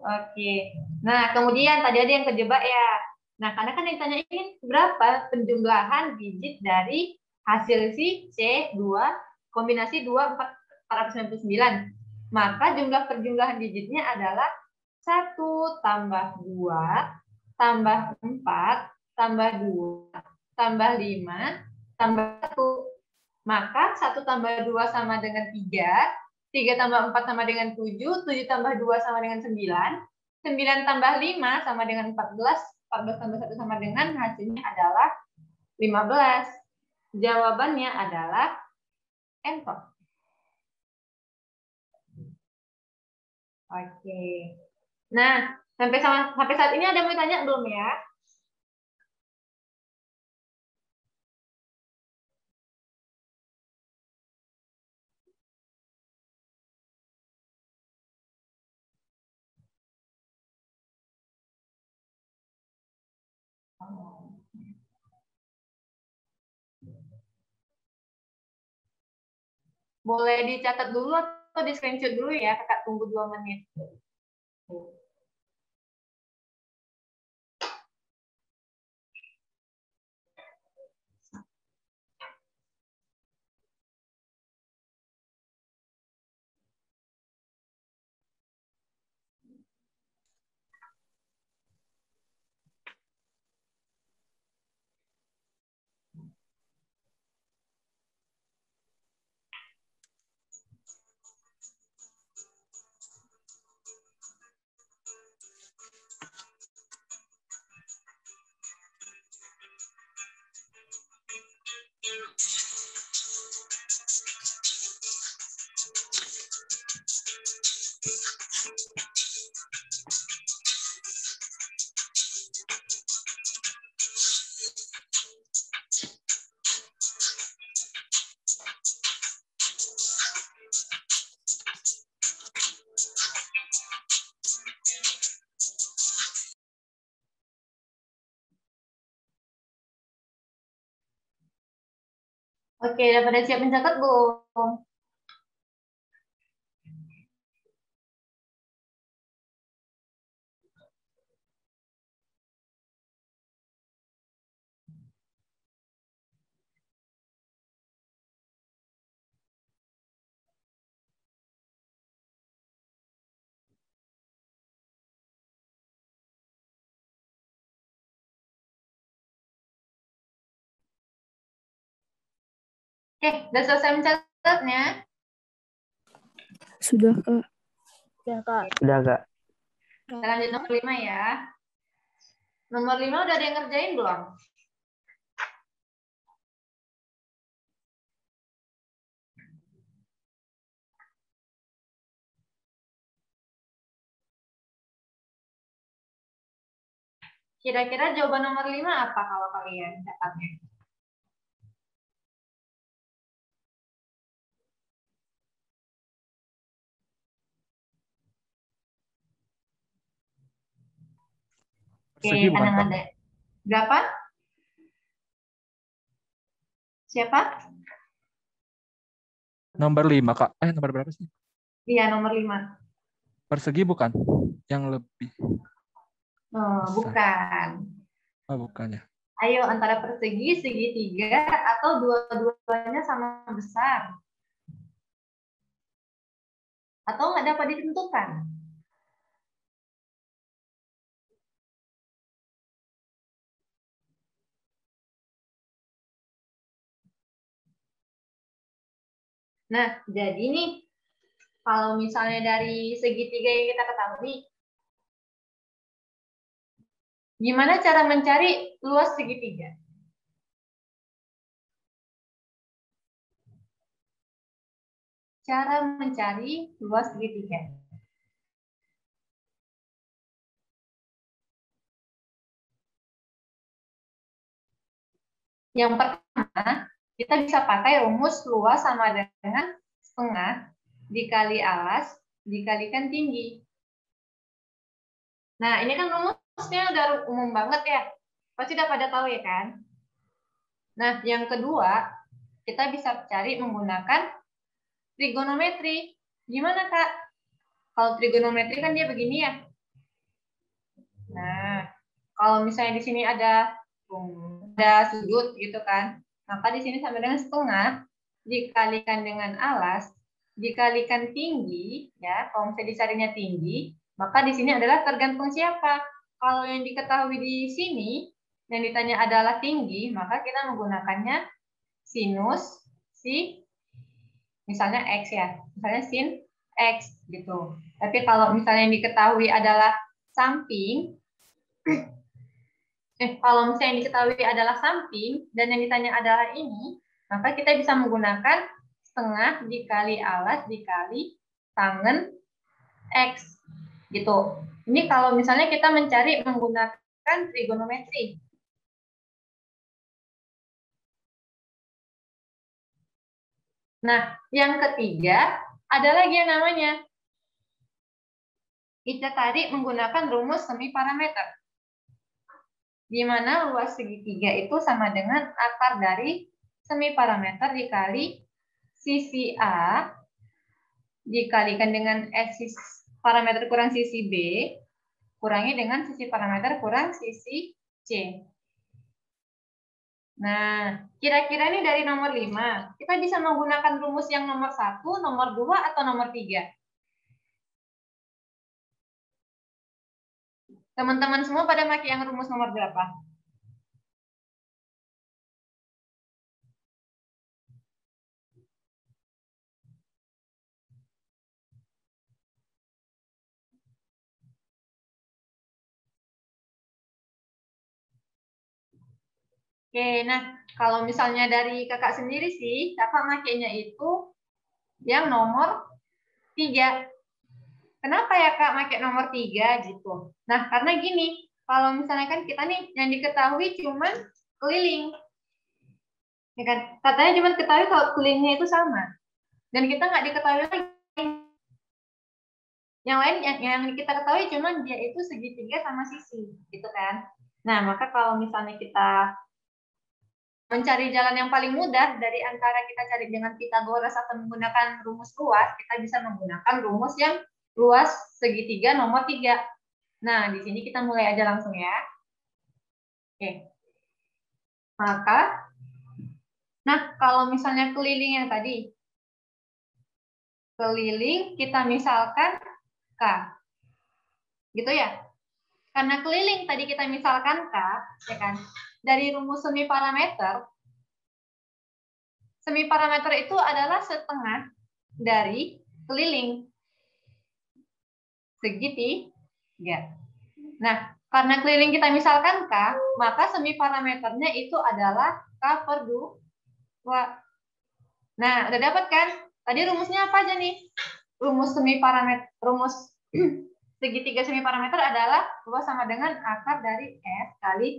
Oke. Nah, kemudian tadi ada yang kejebak ya. Nah, karena kan yang ditanyain berapa penjumlahan digit dari hasil si C2 kombinasi 2 499. Maka jumlah perjumlahan digitnya adalah 1 tambah 2 tambah 4 tambah 2 tambah 5 tambah 1. Maka 1 tambah 2 sama dengan 3, 3 tambah 4 sama dengan 7, 7 tambah 2 sama dengan 9, 9 tambah 5 sama dengan 14, 14 tambah 1 sama dengan hasilnya adalah 15. Jawabannya adalah enter. Oke. Nah, sampai saat ini ada yang mau tanya belum ya? Boleh dicatat dulu atau di screenshot dulu ya, kakak tunggu 2 menit. Oke, udah pada siap mencatat belum? Oke, udah selesai mencatatnya? Sudah, Kak. Ya, Kak. Udah, Kak. Kita lanjut nomor 5 ya. Nomor 5 udah ada yang ngerjain belum? Kira-kira jawaban nomor 5 apa kalau kalian dapatnya? Oke, Persegi bukan, Kak? ada. Berapa? Siapa? Nomor 5, Kak. Nomor berapa sih? Iya, nomor 5. Persegi bukan? Yang lebih. Oh, bukan. Oh, bukan ya. Ayo, antara persegi, segitiga, atau dua-duanya sama besar. Atau nggak dapat ditentukan. Nah, jadi nih, kalau misalnya dari segitiga yang kita ketahui, gimana cara mencari luas segitiga? Cara mencari luas segitiga. Yang pertama, kita bisa pakai rumus luas sama dengan setengah dikali alas dikalikan tinggi. Nah, ini kan rumusnya udah umum banget ya. Pasti udah pada tahu ya kan? Nah, yang kedua, kita bisa cari menggunakan trigonometri. Gimana, Kak? Kalau trigonometri kan dia begini ya. Nah, kalau misalnya di sini ada sudut gitu kan, maka di sini sama dengan setengah dikalikan dengan alas dikalikan tinggi ya. Kalau misalnya dicarinya tinggi, maka di sini adalah tergantung siapa. Kalau yang diketahui di sini yang ditanya adalah tinggi, maka kita menggunakannya sinus si misalnya x ya, misalnya sin x gitu. Tapi kalau misalnya yang diketahui adalah samping, kalau misalnya yang diketahui adalah samping dan yang ditanya adalah ini, maka kita bisa menggunakan setengah dikali alas dikali tangen X gitu. Ini kalau misalnya kita mencari menggunakan trigonometri. Nah, yang ketiga ada lagi yang namanya kita cari menggunakan rumus semi parameter. Di mana luas segitiga itu sama dengan akar dari semi parameter dikali sisi A dikalikan dengan sisi parameter kurang sisi B kurangi dengan sisi parameter kurang sisi C. Nah, kira-kira ini dari nomor 5, kita bisa menggunakan rumus yang nomor 1, nomor 2, atau nomor 3? Teman-teman semua pada pakai yang rumus nomor berapa? Oke, nah kalau misalnya dari kakak sendiri sih, kakak makainya itu yang nomor 3. Kenapa ya kak pakai nomor 3 gitu? Nah, karena gini, kalau misalnya kan kita nih yang diketahui cuman keliling. Ya kan? Katanya cuma ketahui kalau kelilingnya itu sama. Dan kita nggak diketahui lagi. Yang lain yang kita ketahui cuman dia itu segitiga sama sisi, gitu kan? Nah, maka kalau misalnya kita mencari jalan yang paling mudah dari antara kita cari dengan Pythagoras atau menggunakan rumus luas, kita bisa menggunakan rumus yang luas segitiga nomor 3. Nah, di sini kita mulai aja langsung ya. Oke. Maka, nah kalau misalnya keliling yang tadi, keliling kita misalkan K. Gitu ya. Karena keliling tadi kita misalkan K, ya kan? Dari rumus semi parameter, semi parameter itu adalah setengah dari keliling segitiga. Nah, karena keliling kita misalkan K, maka semi parameternya itu adalah K/2. Nah, udah dapat kan? Tadi rumusnya apa aja nih? Rumus segitiga semi parameter adalah bahwa sama dengan akar dari S kali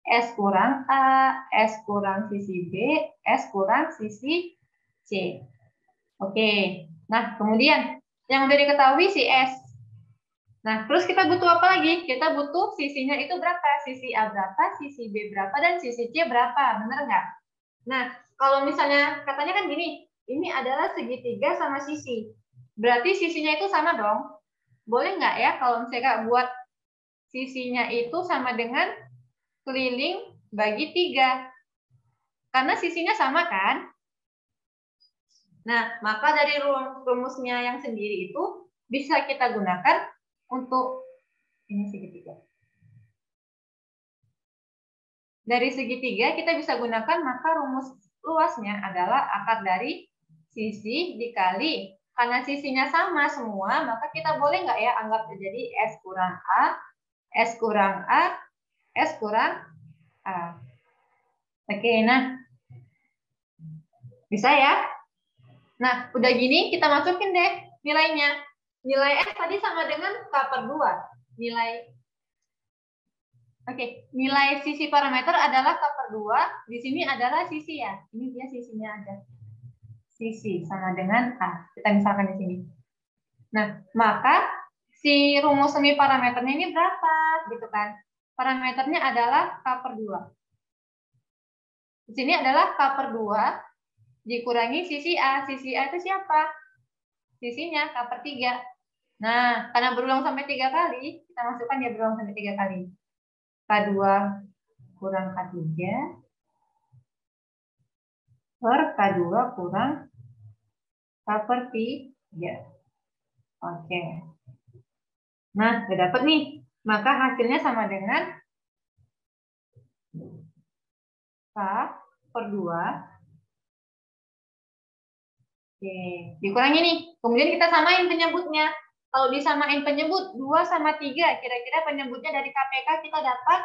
S kurang A, S kurang sisi B, S kurang sisi C. Oke. Nah, kemudian yang udah diketahui si S. Nah, terus kita butuh apa lagi? Kita butuh sisinya itu berapa? Sisi A berapa, sisi B berapa, dan sisi C berapa? Bener nggak? Nah, kalau misalnya katanya kan gini, ini adalah segitiga sama sisi. Berarti sisinya itu sama dong. Boleh nggak ya kalau misalnya buat sisinya itu sama dengan keliling bagi 3? Karena sisinya sama kan? Nah, maka dari rumusnya yang sendiri itu bisa kita gunakan untuk ini segitiga. Dari segitiga kita bisa gunakan, maka rumus luasnya adalah akar dari sisi dikali, karena sisinya sama semua, maka kita boleh nggak ya anggap jadi S kurang A, S kurang A, S kurang A. Oke, nah. Bisa ya? Nah, udah gini kita masukin deh nilainya. Nilai S tadi sama dengan K/2. Nilai sisi parameter adalah K/2. Di sini adalah sisi ya. Ini dia sisinya ada. Sisi sama dengan A. Kita misalkan di sini. Nah, maka si rumus semi parameternya ini berapa? Gitu kan. Parameternya adalah K/2. Di sini adalah K/2 dikurangi sisi A. Sisi A itu siapa? Sisinya K/3. Nah, karena berulang sampai 3 kali, kita masukkan dia berulang sampai 3 kali. K2 kurang K3 per K2 kurang K/3. Oke. Nah, udah dapat nih. Maka hasilnya sama dengan K/2. Oke, dikurangi nih. Kemudian kita samain penyebutnya. Kalau disamain penyebut 2 sama 3, kira-kira penyebutnya dari KPK kita dapat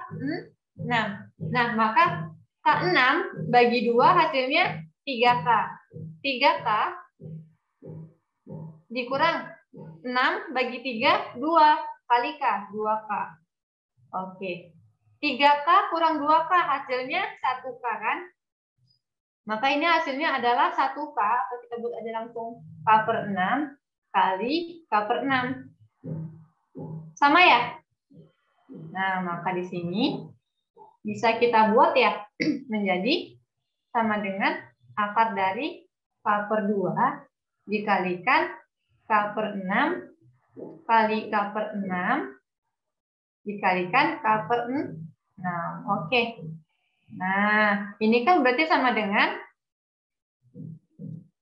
6. Nah, maka K6 bagi 2 hasilnya 3K. 3K dikurang 6 bagi 3, 2 kali K, 2K. Oke. 3K kurang 2K hasilnya 1K kan? Maka ini hasilnya adalah 1K, atau kita buat aja langsung K/6 kali K/6. Sama ya? Nah, maka di sini bisa kita buat ya menjadi sama dengan akar dari K/2 dikalikan K/6 kali K/6 dikalikan K/6. Oke. Nah, ini kan berarti sama dengan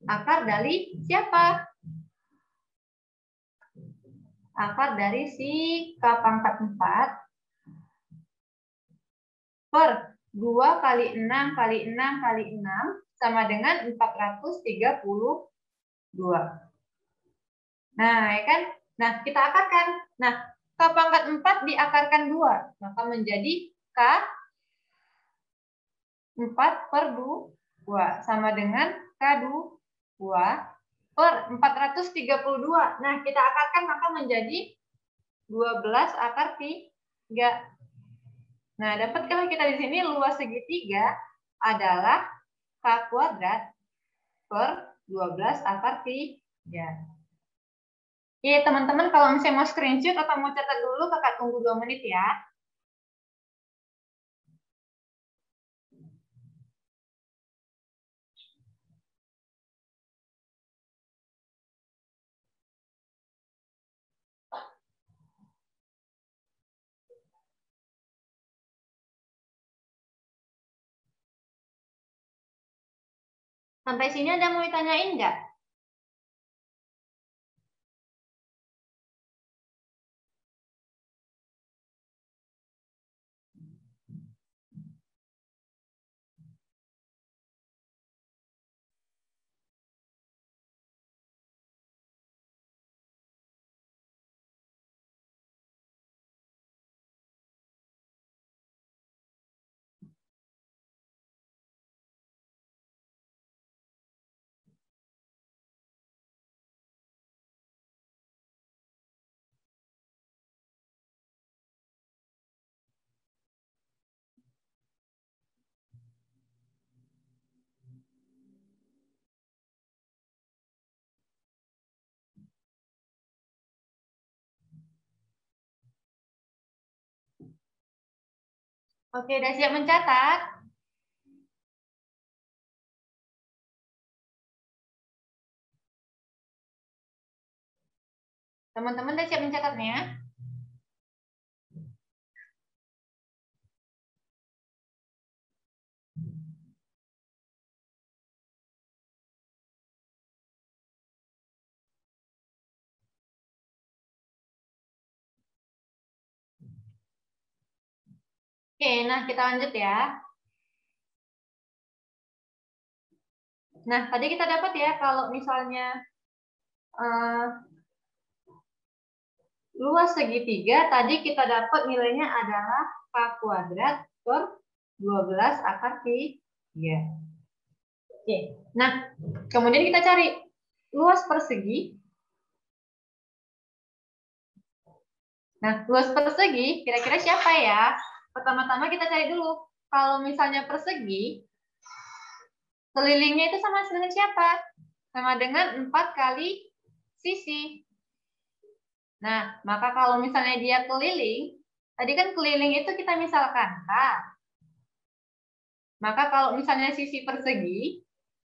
akar dari siapa? Akar dari si K/4 per 2 kali 6 kali 6 kali 6 sama dengan 432. Nah, ya kan? Nah, kita akarkan. Nah, K/4 diakarkan 2, maka menjadi K4/2 sama dengan K2 per 432. Nah, kita akarkan maka menjadi 12 akar 3. Nah, dapatkah kita di sini luas segitiga adalah K kuadrat per 12 akar 3. Oke, teman-teman, kalau misalnya mau screenshot atau mau catat dulu, kakak tunggu 2 menit ya. Sampai sini ada mau ditanyain nggak? Oke, udah siap mencatat? Teman-teman udah siap mencatatnya? Oke, nah kita lanjut ya. Nah, tadi kita dapat ya kalau misalnya luas segitiga, tadi kita dapat nilainya adalah K kuadrat per 12 akar 3. Oke, nah kemudian kita cari luas persegi. Nah, luas persegi kira-kira siapa ya? Pertama-tama kita cari dulu. Kalau misalnya persegi, kelilingnya itu sama dengan siapa? Sama dengan 4 kali sisi. Nah, maka kalau misalnya dia keliling, tadi kan keliling itu kita misalkan K. Maka kalau misalnya sisi persegi,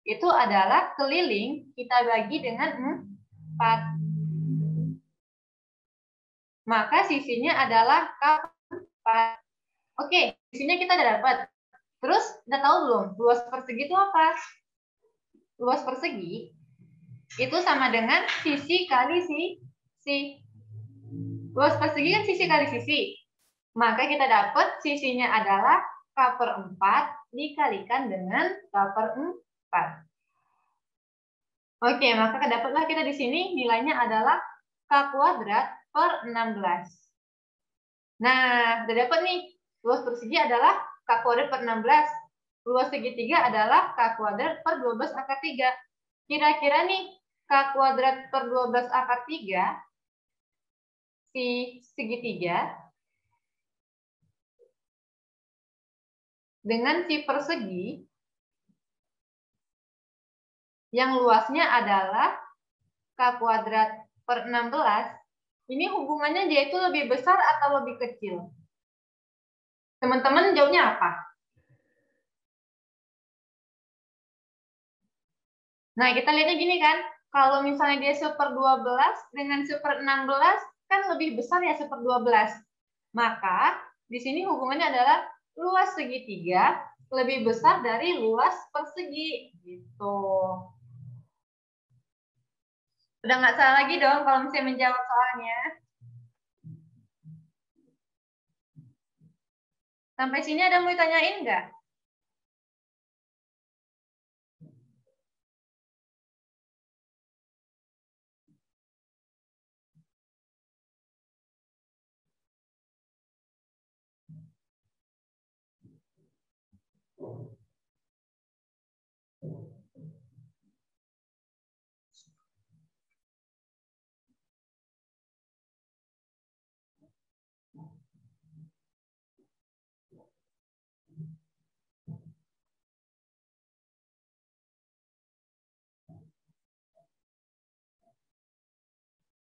itu adalah keliling, kita bagi dengan 4. Maka sisinya adalah K4. Oke, sisinya kita udah dapat. Terus, udah tahu belum? Luas persegi itu apa? Luas persegi itu sama dengan sisi kali sisi. Luas persegi kan sisi kali sisi. Maka kita dapat sisinya adalah K/4 dikalikan dengan K/4. Oke, maka dapatlah kita di sini nilainya adalah K kuadrat per 16. Nah, udah dapat nih. Luas persegi adalah K kuadrat per 16. Luas segitiga adalah K kuadrat per 12 akar 3. Kira-kira nih, K kuadrat per 12 akar 3, si segitiga, dengan si persegi, yang luasnya adalah K kuadrat per 16, ini hubungannya dia itu lebih besar atau lebih kecil? Teman-teman jawabnya apa? Nah, kita lihatnya gini kan, kalau misalnya dia 1/12 dengan 1/16, kan lebih besar ya 1/12. Maka, di sini hubungannya adalah luas segitiga lebih besar dari luas persegi. Gitu. Udah nggak salah lagi dong kalau misalnya menjawab soalnya. Sampai sini ada mau ditanyain nggak?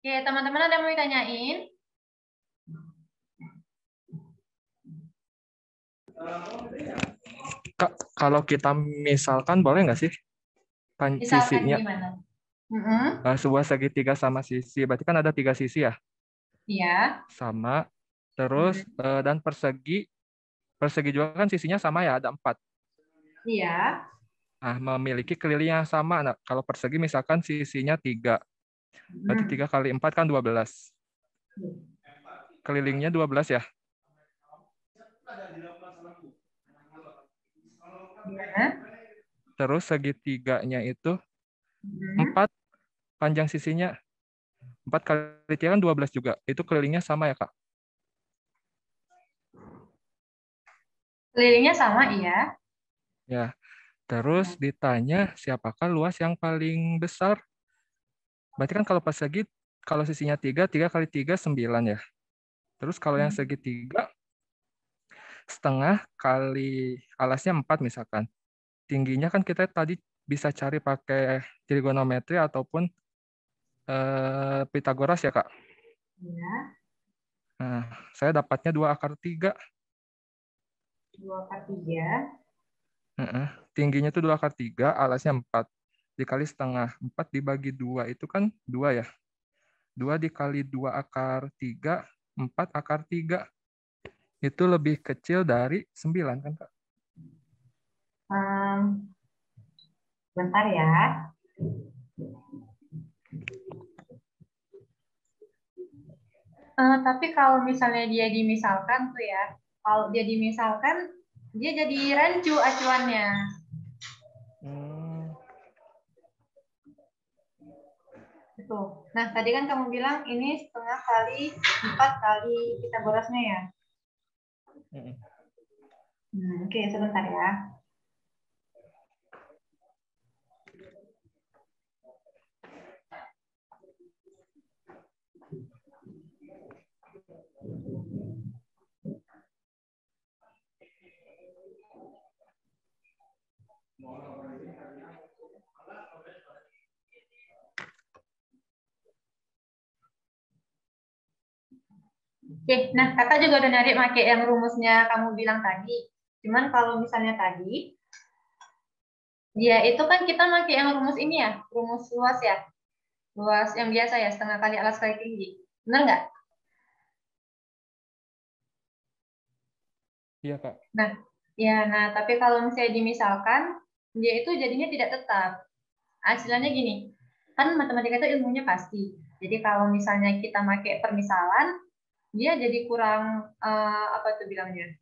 Oke, teman-teman ada mau ditanyain? Kak, kalau kita misalkan boleh nggak sih Misalkan sisinya gimana? sebuah segitiga sama sisi, berarti kan ada 3 sisi ya, Iya. sama. Terus dan persegi juga kan sisinya sama ya, ada 4. Iya. Nah, memiliki keliling yang sama. Nah, kalau persegi misalkan sisinya 3, berarti 3 kali 4 kan 12. Kelilingnya 12 ya. Terus segitiganya itu 4, panjang sisinya 4 kali 3 kan 12 juga. Itu kelilingnya sama ya, Kak? Kelilingnya sama, iya. Ya. Terus ditanya siapakah luas yang paling besar? Berarti kan kalau persegi, kalau sisinya 3, 3 kali 3, 9 ya. Terus kalau yang segitiga, setengah kali alasnya 4 misalkan. Tingginya kan kita tadi bisa cari pakai trigonometri ataupun Pitagoras ya, Kak? Iya. Nah, saya dapatnya 2 akar 3. 2/3. Tingginya itu 2/3, alasnya 4. Dikali setengah. 4 dibagi 2 itu kan 2 ya. 2 dikali 2/3, 4/3. Itu lebih kecil dari 9 kan, Kak? Bentar ya. Tapi kalau misalnya dia dimisalkan tuh ya, kalau dia dimisalkan, dia jadi rancu acuannya. Betul. Nah, tadi kan kamu bilang ini setengah kali 4 kali Pitagorasnya ya? Oke, sebentar ya. Oke, nah kakak juga udah nyari pakai yang rumusnya kamu bilang tadi. Cuman kalau misalnya tadi, dia itu kan kita pakai yang rumus ini ya, rumus luas ya. Luas yang biasa ya, setengah kali alas kali tinggi. Benar nggak? Iya, Kak. Nah, tapi kalau misalnya dimisalkan, dia itu jadinya tidak tetap. Hasilnya gini, kan matematika itu ilmunya pasti. Jadi kalau misalnya kita pakai permisalan, dia jadi kurang, apa tuh bilangnya?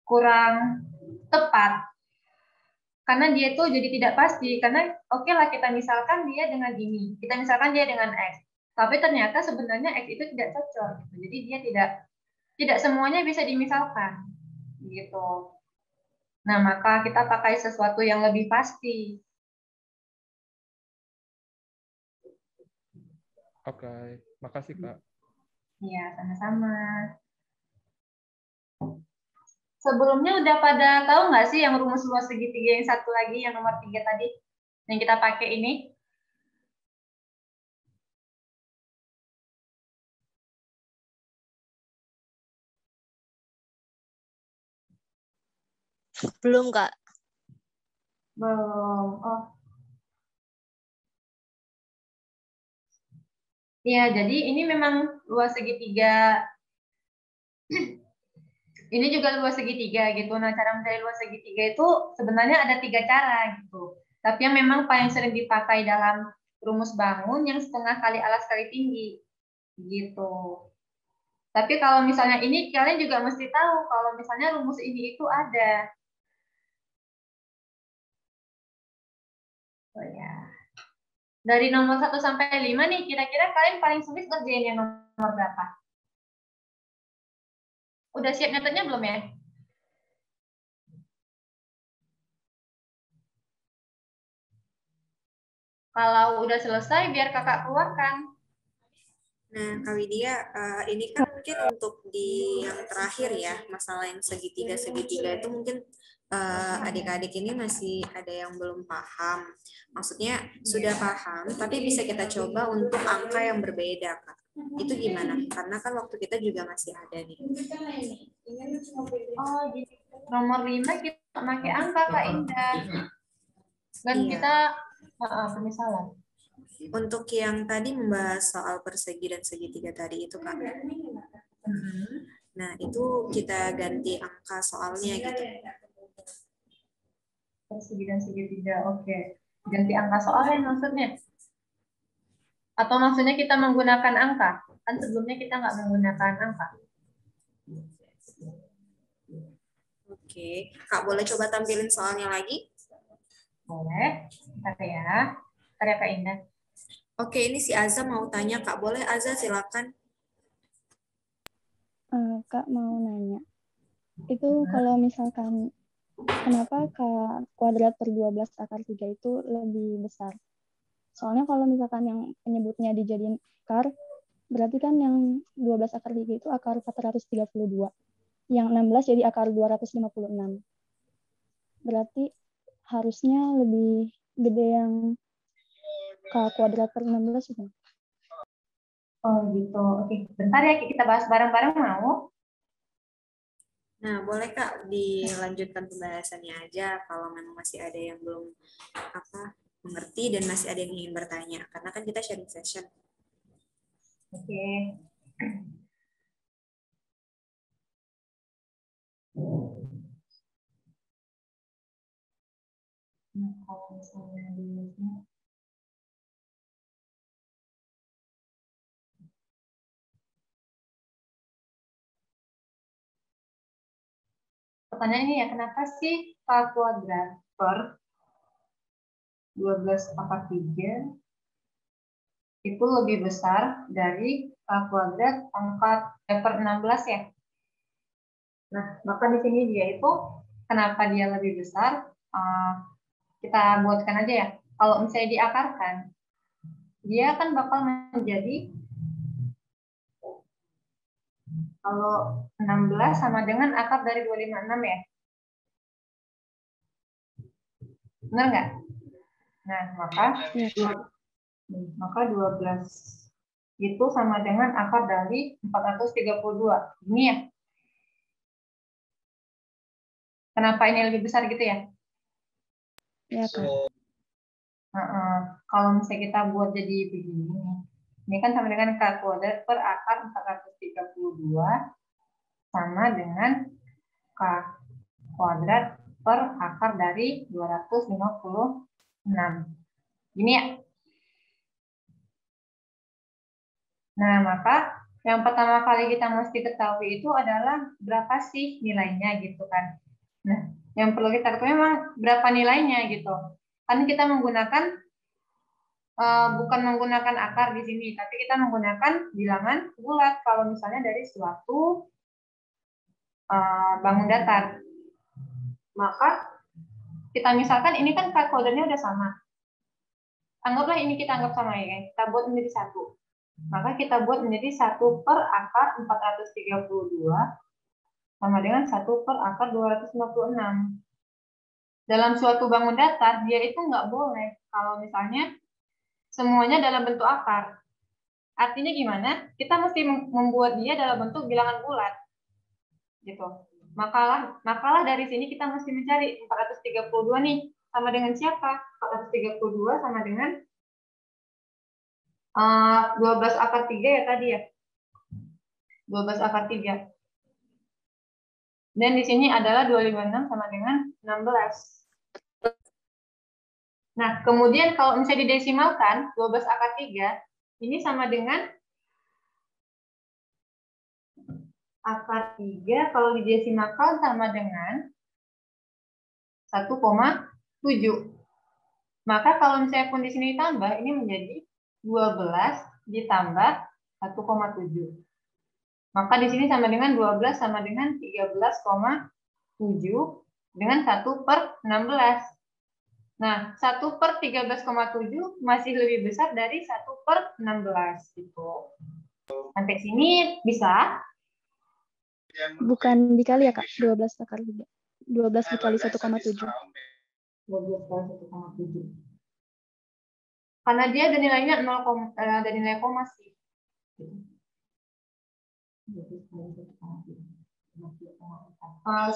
Kurang tepat. Karena dia itu jadi tidak pasti. Karena oke lah kita misalkan dia dengan ini. Kita misalkan dia dengan X. Tapi ternyata sebenarnya X itu tidak cocok. Jadi dia tidak semuanya bisa dimisalkan. Gitu. Nah, maka kita pakai sesuatu yang lebih pasti. Oke, makasih, Kak. Iya, sama-sama. Sebelumnya udah pada tahu nggak sih yang rumus luas segitiga yang satu lagi, yang nomor 3 tadi, yang kita pakai ini? Belum, Kak. Belum. Oh. Iya, jadi ini memang luas segitiga. Ini juga luas segitiga gitu. Nah, cara mencari luas segitiga itu sebenarnya ada 3 cara gitu. Tapi yang memang paling sering dipakai dalam rumus bangun yang setengah kali alas kali tinggi gitu. Tapi kalau misalnya ini kalian juga mesti tahu kalau misalnya rumus ini itu ada. Oh ya. Dari nomor 1 sampai 5 nih, kira-kira kalian paling sulit ngerjain yang nomor berapa? Udah siap nyatetnya belum ya? Kalau udah selesai, biar kakak keluarkan. Nah, Kak Widya, ini kan mungkin untuk di yang terakhir ya, masalah yang segitiga-segitiga itu mungkin adik-adik ini masih ada yang belum paham. Maksudnya sudah paham, tapi bisa kita coba untuk angka yang berbeda, Kak. Itu gimana? Karena kan waktu kita juga masih ada nih. Oh, jadi nomor 5 kita pakai angka, Kak Indah. Dan Iya. kita permisalan. Untuk yang tadi membahas soal persegi dan segitiga tadi itu, Kak. Nah, itu kita ganti angka soalnya gitu. Persegi dan segitiga, oke. Ganti angka soalnya maksudnya? Atau maksudnya kita menggunakan angka? Kan sebelumnya kita nggak menggunakan angka. Oke, Kak boleh coba tampilin soalnya lagi? Boleh, bentar ya. Bentar ya, Kak Indah. Oke, ini si Azza mau tanya, Kak. Boleh, Azza, silakan. Kak mau nanya. Itu kalau misalkan kenapa kuadrat per 12 akar 3 itu lebih besar? Soalnya kalau misalkan yang penyebutnya dijadiin akar, berarti kan yang 12 akar 3 itu akar 432. Yang 16 jadi akar 256. Berarti harusnya lebih gede yang kuadrat per 16 itu. Oh gitu, oke. Bentar ya, kita bahas bareng-bareng mau? Nah, boleh Kak dilanjutkan pembahasannya aja kalau memang masih ada yang belum mengerti dan masih ada yang ingin bertanya. Karena kan kita sharing session. Oke. Nah, kalau misalnya di pertanyaan ini ya, kenapa sih K kuadrat per 12/3 itu lebih besar dari K kuadrat pangkat per 16 ya? Nah, maka di sini dia itu kenapa dia lebih besar? Kita buatkan aja ya. Kalau misalnya diakarkan, dia kan bakal menjadi kalau 16 sama dengan akar dari 256 ya. Benar nggak? Nah, maka 12 itu sama dengan akar dari 432. Ini ya. Kenapa ini lebih besar gitu ya? Ya, Kak. Kalau misalnya kita buat jadi begini, ini kan sama dengan K kuadrat per akar 432 sama dengan K kuadrat per akar dari 256. Ini ya. Nah, maka yang pertama kali kita mesti ketahui itu adalah berapa sih nilainya gitu kan. Nah, yang perlu kita ketahui memang berapa nilainya gitu. Kan kita menggunakan bukan menggunakan akar di sini, tapi kita menggunakan bilangan bulat kalau misalnya dari suatu bangun datar. Maka kita misalkan ini kan kodenya udah sama. Anggaplah ini kita anggap sama ya, kita buat menjadi 1. Maka kita buat menjadi 1 per akar 432 sama dengan 1 per akar 256. Dalam suatu bangun datar, dia itu nggak boleh kalau misalnya semuanya dalam bentuk akar. Artinya gimana? Kita mesti membuat dia dalam bentuk bilangan bulat. Gitu. Makalah dari sini kita mesti mencari 432 nih. Sama dengan siapa? 432 sama dengan 12 akar 3 ya tadi ya. 12 akar 3. Dan di sini adalah 256 sama dengan 16. Nah, kemudian kalau misalnya didesimalkan, 12 akar 3, ini sama dengan akar 3, kalau didesimalkan sama dengan 1,7. Maka kalau misalnya pun di sini ditambah, ini menjadi 12 ditambah 1,7. Maka di sini sama dengan 12 sama dengan 13,7 dengan 1 per 16. Nah, 1 per 13,7 masih lebih besar dari 1 per 16. Gitu. Sampai sini bisa? Bukan dikali ya, Kak? 12 akar 3. 12 dikali 1,7. 12 kali 1,7. Karena dia ada nilainya 0, ada nilai koma sih.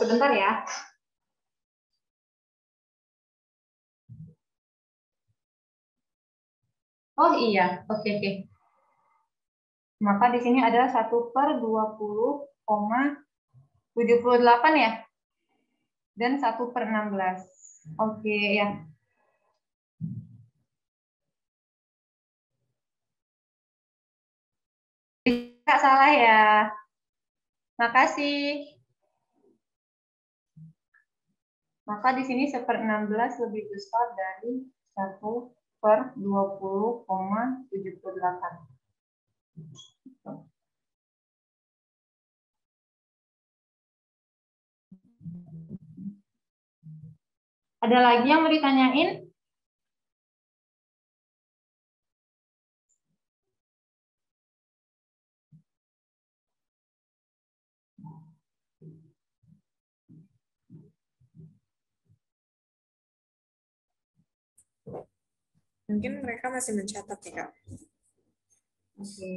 Sebentar ya. Oh iya, oke. Maka di sini ada 1 per 20,78 ya. Dan 1 per 16. Oke ya. Kak salah ya. Makasih. Maka di sini 1/16 lebih besar dari 1 per 20,78. Ada lagi yang mau ditanyain? Mungkin mereka masih mencatat ya, Kak. Oke.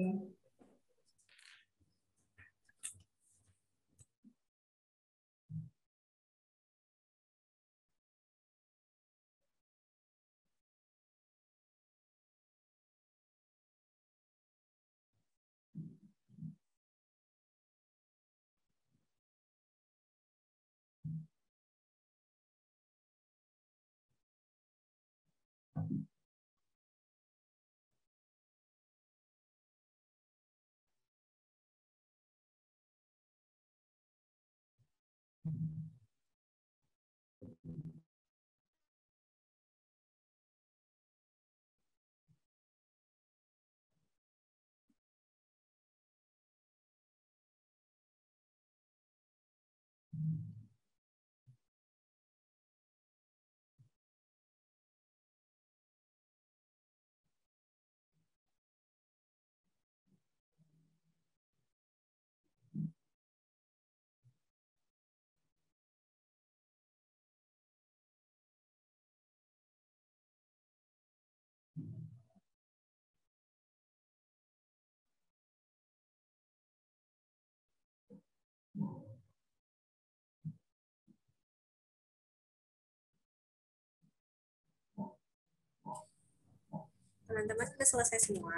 Teman-teman sudah selesai semua?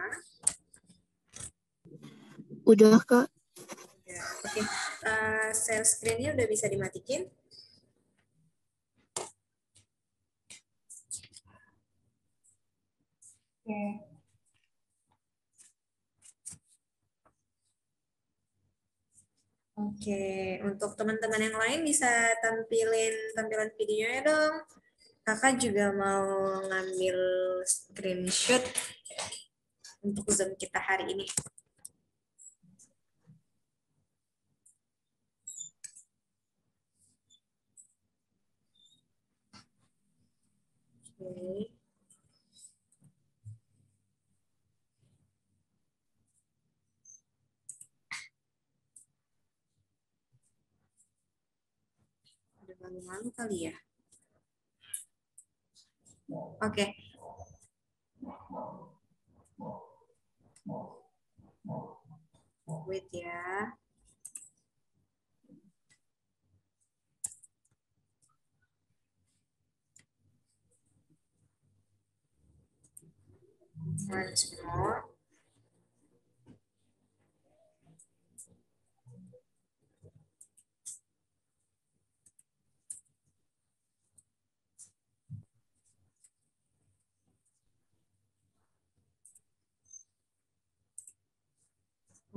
Udah, Kak. Ya, oke. Share screen-nya udah bisa dimatikan? Oke. Oke, untuk teman-teman yang lain bisa tampilin tampilan videonya dong. Kakak juga mau ngambil screenshot untuk Zoom kita hari ini. Oke. Ada malu-malu kali ya. Oke. Wait ya. Once more.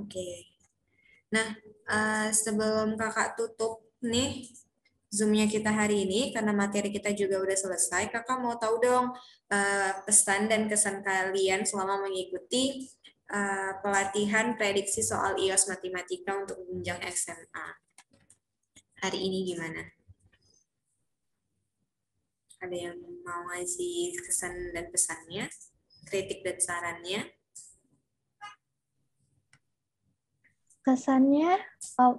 Oke. Nah, sebelum kakak tutup nih Zoom-nya kita hari ini, karena materi kita juga udah selesai, kakak mau tahu dong pesan dan kesan kalian selama mengikuti pelatihan prediksi soal IOS Matematika untuk jenjang SMA. Hari ini gimana? Ada yang mau ngasih kesan dan pesannya, kritik dan sarannya? Kesannya,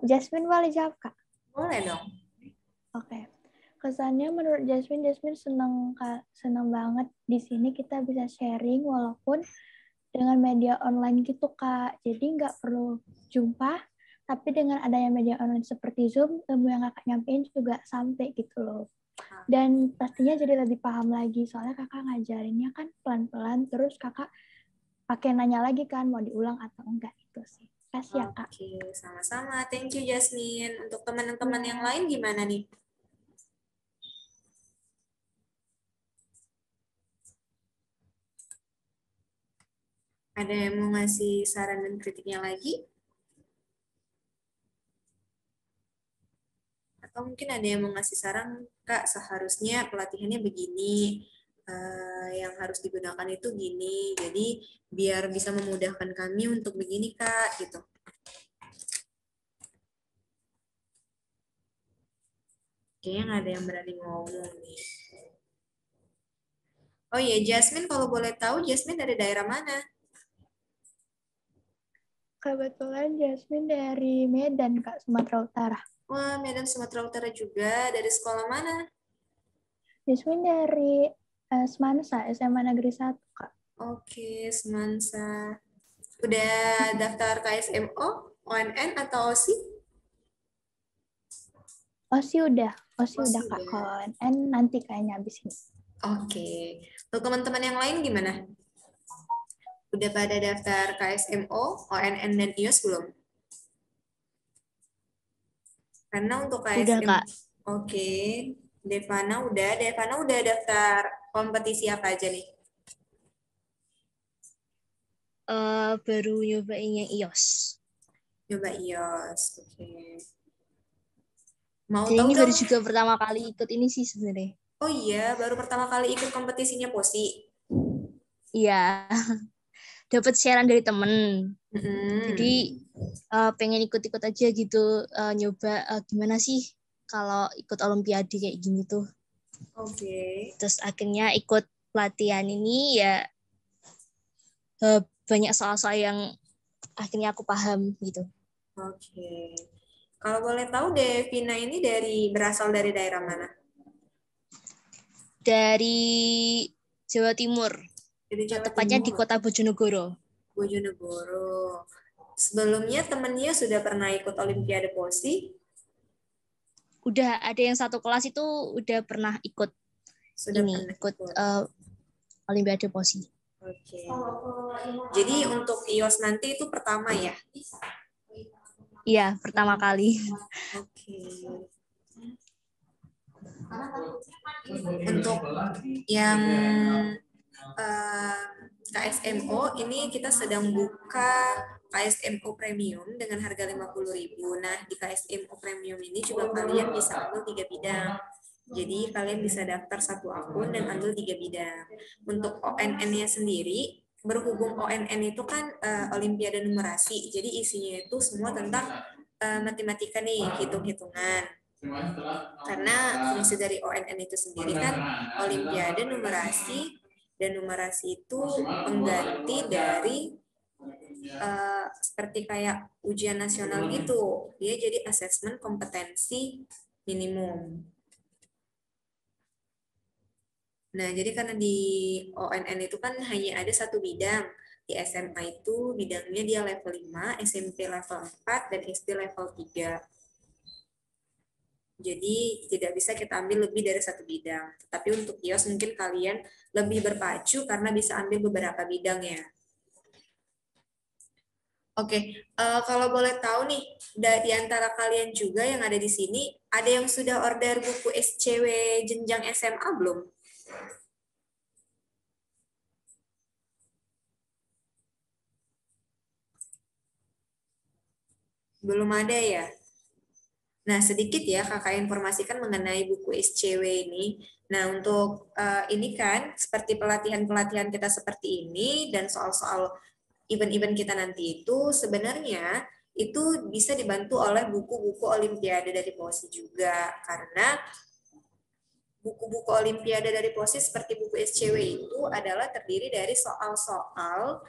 Jasmine boleh jawab, Kak? Boleh dong. Oke. Kesannya menurut Jasmine senang banget di sini kita bisa sharing walaupun dengan media online gitu, Kak. Jadi nggak perlu jumpa, tapi dengan adanya media online seperti Zoom, ilmu yang Kakak nyampein juga sampai gitu loh. Dan pastinya jadi lebih paham lagi, soalnya Kakak ngajarinnya kan pelan-pelan, terus Kakak pakai nanya lagi kan, mau diulang atau enggak, itu sih. Kasih ya, Kak. Oke, sama-sama. Thank you, Jasmine. Untuk teman-teman yang lain gimana nih? Ada yang mau ngasih saran dan kritiknya lagi? Atau mungkin ada yang mau ngasih saran, Kak, seharusnya pelatihannya begini, yang harus digunakan itu gini, jadi biar bisa memudahkan kami untuk begini, Kak, gitu. Kayaknya nggak ada yang berani ngomong nih. Oh iya, Jasmine, kalau boleh tahu, Jasmine dari daerah mana? Kebetulan Jasmine dari Medan, Kak, Sumatera Utara. Wah, Medan, Sumatera Utara juga. Dari sekolah mana? Jasmine dari Semansa, SMA Negeri 1, Kak. Oke, Semansa. Udah daftar KSMO, ONN, atau OSI? OSI udah, Kak. Udah. Kalau ONN nanti kayaknya habis ini. Oke. Untuk teman-teman yang lain gimana? Udah pada daftar KSMO, ONN, dan IOS belum? Karena untuk KSMO... Udah, Kak. Oke. Devana udah daftar kompetisi apa aja nih? baru nyobain yang iOS. Nyoba iOS, oke. Mau Jadi tahu ini dong? baru juga pertama kali ikut ini sih sebenarnya. Oh iya, baru pertama kali ikut kompetisinya POSI. Iya, dapat siaran dari temen. Mm-mm. Jadi pengen ikut-ikut aja gitu, nyoba gimana sih kalau ikut olimpiade kayak gini tuh. Oke. Terus akhirnya ikut pelatihan ini ya, banyak soal-soal yang akhirnya aku paham gitu. Oke. Kalau boleh tahu Devina ini berasal dari daerah mana? Dari Jawa Timur, Dari Jawa tepatnya di Timur. kota Bojonegoro. Bojonegoro. Sebelumnya temennya sudah pernah ikut Olimpiade POSI? Udah ada yang satu kelas itu udah pernah ikut Sudah ini, pernah ikut Olimpiade POSI. Oke. Jadi untuk iOS nanti itu pertama ya? Iya, pertama kali. Oke. Untuk yang KSMO ini kita sedang buka KSMO Premium dengan harga 50.000. Nah, di KSMO Premium ini juga kalian bisa ambil 3 bidang. Jadi kalian bisa daftar satu akun dan ambil 3 bidang. Untuk ONN-nya sendiri, berhubung ONN itu kan Olimpiade Numerasi, jadi isinya itu semua tentang matematika nih, hitung-hitungan. Karena fungsi dari ONN itu sendiri kan Olimpiade Numerasi, dan numerasi itu pengganti dari seperti kayak ujian nasional gitu. Dia jadi asesmen kompetensi minimum. Nah, jadi karena di ONN itu kan hanya ada satu bidang. Di SMA itu bidangnya dia level 5, SMP level 4, dan SD level 3. Jadi tidak bisa kita ambil lebih dari satu bidang. Tapi untuk iOS mungkin kalian lebih berpacu karena bisa ambil beberapa bidang ya. Oke, kalau boleh tahu nih, di antara kalian juga yang ada di sini, ada yang sudah order buku SCW jenjang SMA belum? Belum ada ya? Nah, sedikit ya kakak informasikan mengenai buku SCW ini. Nah, untuk ini kan, seperti pelatihan-pelatihan kita seperti ini, dan soal-soal event-event kita nanti itu, sebenarnya itu bisa dibantu oleh buku-buku Olimpiade dari POSI juga. Karena buku-buku Olimpiade dari POSI seperti buku SCW itu adalah terdiri dari soal-soal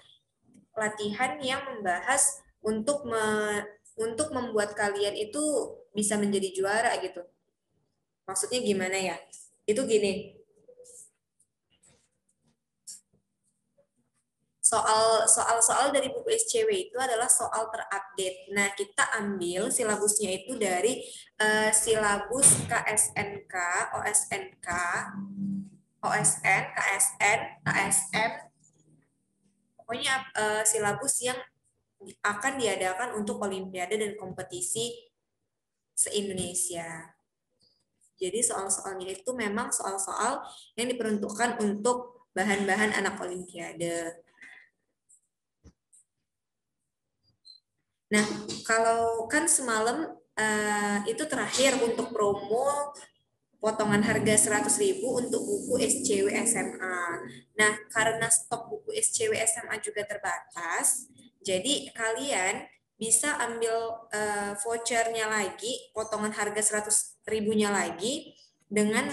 latihan yang membahas untuk membuat kalian itu bisa menjadi juara gitu. Maksudnya gimana ya? Itu gini. Soal-soal dari buku SCW itu adalah soal terupdate. Nah, kita ambil silabusnya itu dari silabus KSNK, OSNK, OSN, KSN, KSM. Pokoknya silabus yang akan diadakan untuk Olimpiade dan kompetisi se-Indonesia. Jadi soal-soalnya itu memang soal-soal yang diperuntukkan untuk bahan-bahan anak Olimpiade. Nah, kalau kan semalam itu terakhir untuk promo potongan harga 100.000 untuk buku SCW SMA. Nah, karena stok buku SCW SMA juga terbatas, jadi kalian bisa ambil vouchernya lagi, potongan harga 100.000-nya lagi, dengan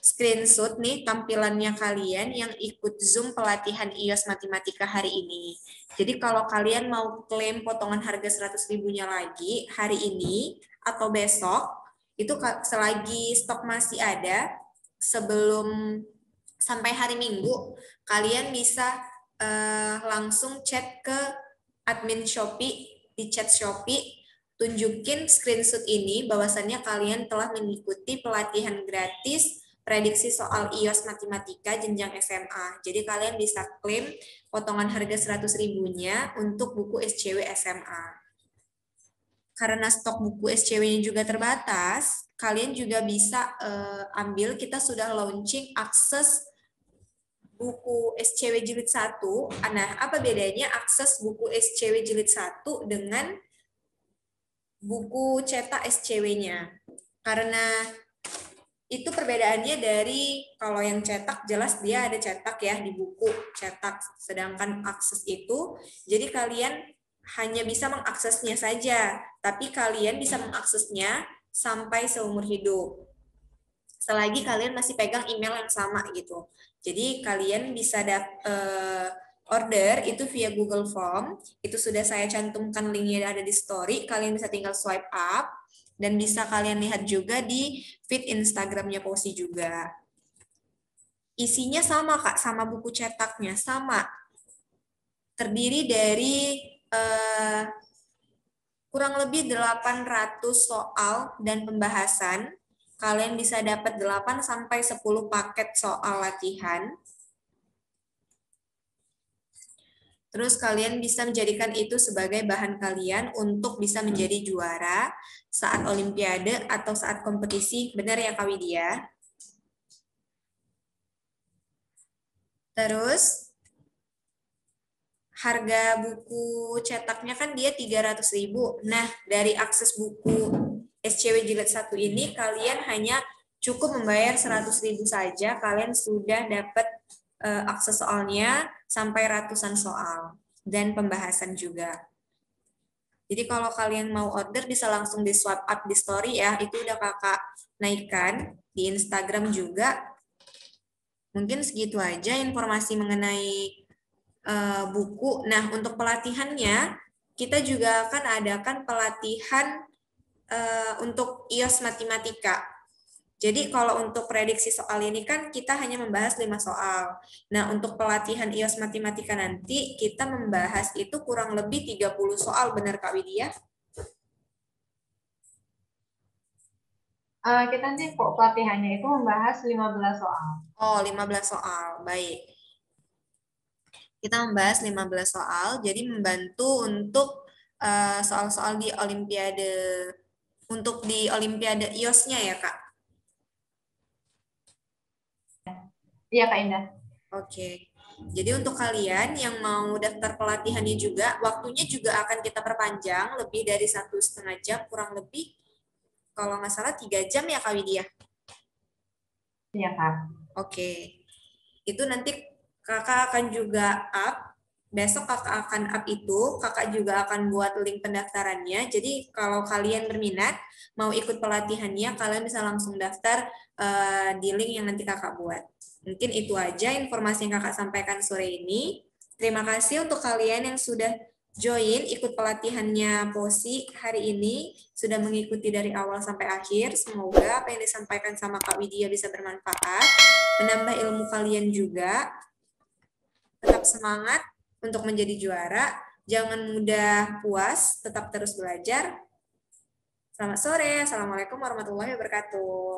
screenshot nih tampilannya kalian yang ikut Zoom pelatihan iOS Matematika hari ini. Jadi kalau kalian mau klaim potongan harga 100.000-nya lagi hari ini atau besok, itu selagi stok masih ada, sebelum sampai hari Minggu, kalian bisa langsung chat ke admin Shopee, di chat Shopee, tunjukin screenshot ini bahwasannya kalian telah mengikuti pelatihan gratis prediksi soal iOS Matematika jenjang SMA. Jadi kalian bisa klaim potongan harga 100.000-nya untuk buku SCW SMA. Karena stok buku SCW-nya juga terbatas, kalian juga bisa ambil, kita sudah launching akses buku SCW Jilid 1. Nah, apa bedanya akses buku SCW Jilid 1 dengan buku cetak SCW-nya? Karena itu perbedaannya dari kalau yang cetak jelas dia ada cetak ya di buku cetak, sedangkan akses itu jadi kalian hanya bisa mengaksesnya saja, tapi kalian bisa mengaksesnya sampai seumur hidup selagi kalian masih pegang email yang sama gitu. Jadi kalian bisa order itu via Google Form, itu sudah saya cantumkan linknya ada di story, kalian bisa tinggal swipe up, dan bisa kalian lihat juga di feed Instagramnya Posi juga. Isinya sama Kak, sama buku cetaknya, sama. Terdiri dari kurang lebih 800 soal dan pembahasan. Kalian bisa dapat 8 sampai 10 paket soal latihan. Terus kalian bisa menjadikan itu sebagai bahan kalian untuk bisa menjadi juara saat olimpiade atau saat kompetisi. Benar ya Kak Widya? Terus harga buku cetaknya kan dia 300.000. Nah, dari akses buku SCW Jilid 1 ini kalian hanya cukup membayar 100.000 saja, kalian sudah dapat akses soalnya sampai ratusan soal dan pembahasan juga. Jadi kalau kalian mau order bisa langsung di swipe up di story ya, itu udah kakak naikkan di Instagram juga. Mungkin segitu aja informasi mengenai buku. Nah, untuk pelatihannya kita juga akan adakan pelatihan untuk IOS Matematika. Jadi kalau untuk prediksi soal ini kan kita hanya membahas 5 soal. Nah, untuk pelatihan IOS Matematika nanti kita membahas itu kurang lebih 30 soal, benar Kak Widya? Kita nanti kok pelatihannya itu membahas 15 soal. Oh, 15 soal. Baik. Kita membahas 15 soal, jadi membantu untuk soal-soal di Olimpiade, untuk di Olimpiade IOS-nya ya Kak? Iya Kak Indah. Oke, jadi untuk kalian yang mau daftar pelatihannya juga, waktunya juga akan kita perpanjang lebih dari 1,5 jam, kurang lebih kalau nggak salah 3 jam ya Kak Widya? Iya Kak. Oke, itu nanti kakak akan juga up, besok kakak akan up itu, kakak juga akan buat link pendaftarannya, jadi kalau kalian berminat, mau ikut pelatihannya, kalian bisa langsung daftar di link yang nanti kakak buat. Mungkin itu aja informasi yang kakak sampaikan sore ini. Terima kasih untuk kalian yang sudah join ikut pelatihannya Posi hari ini, sudah mengikuti dari awal sampai akhir. Semoga apa yang disampaikan sama Kak Widya bisa bermanfaat, menambah ilmu kalian juga. Tetap semangat untuk menjadi juara, jangan mudah puas, tetap terus belajar. Selamat sore, Assalamualaikum warahmatullahi wabarakatuh.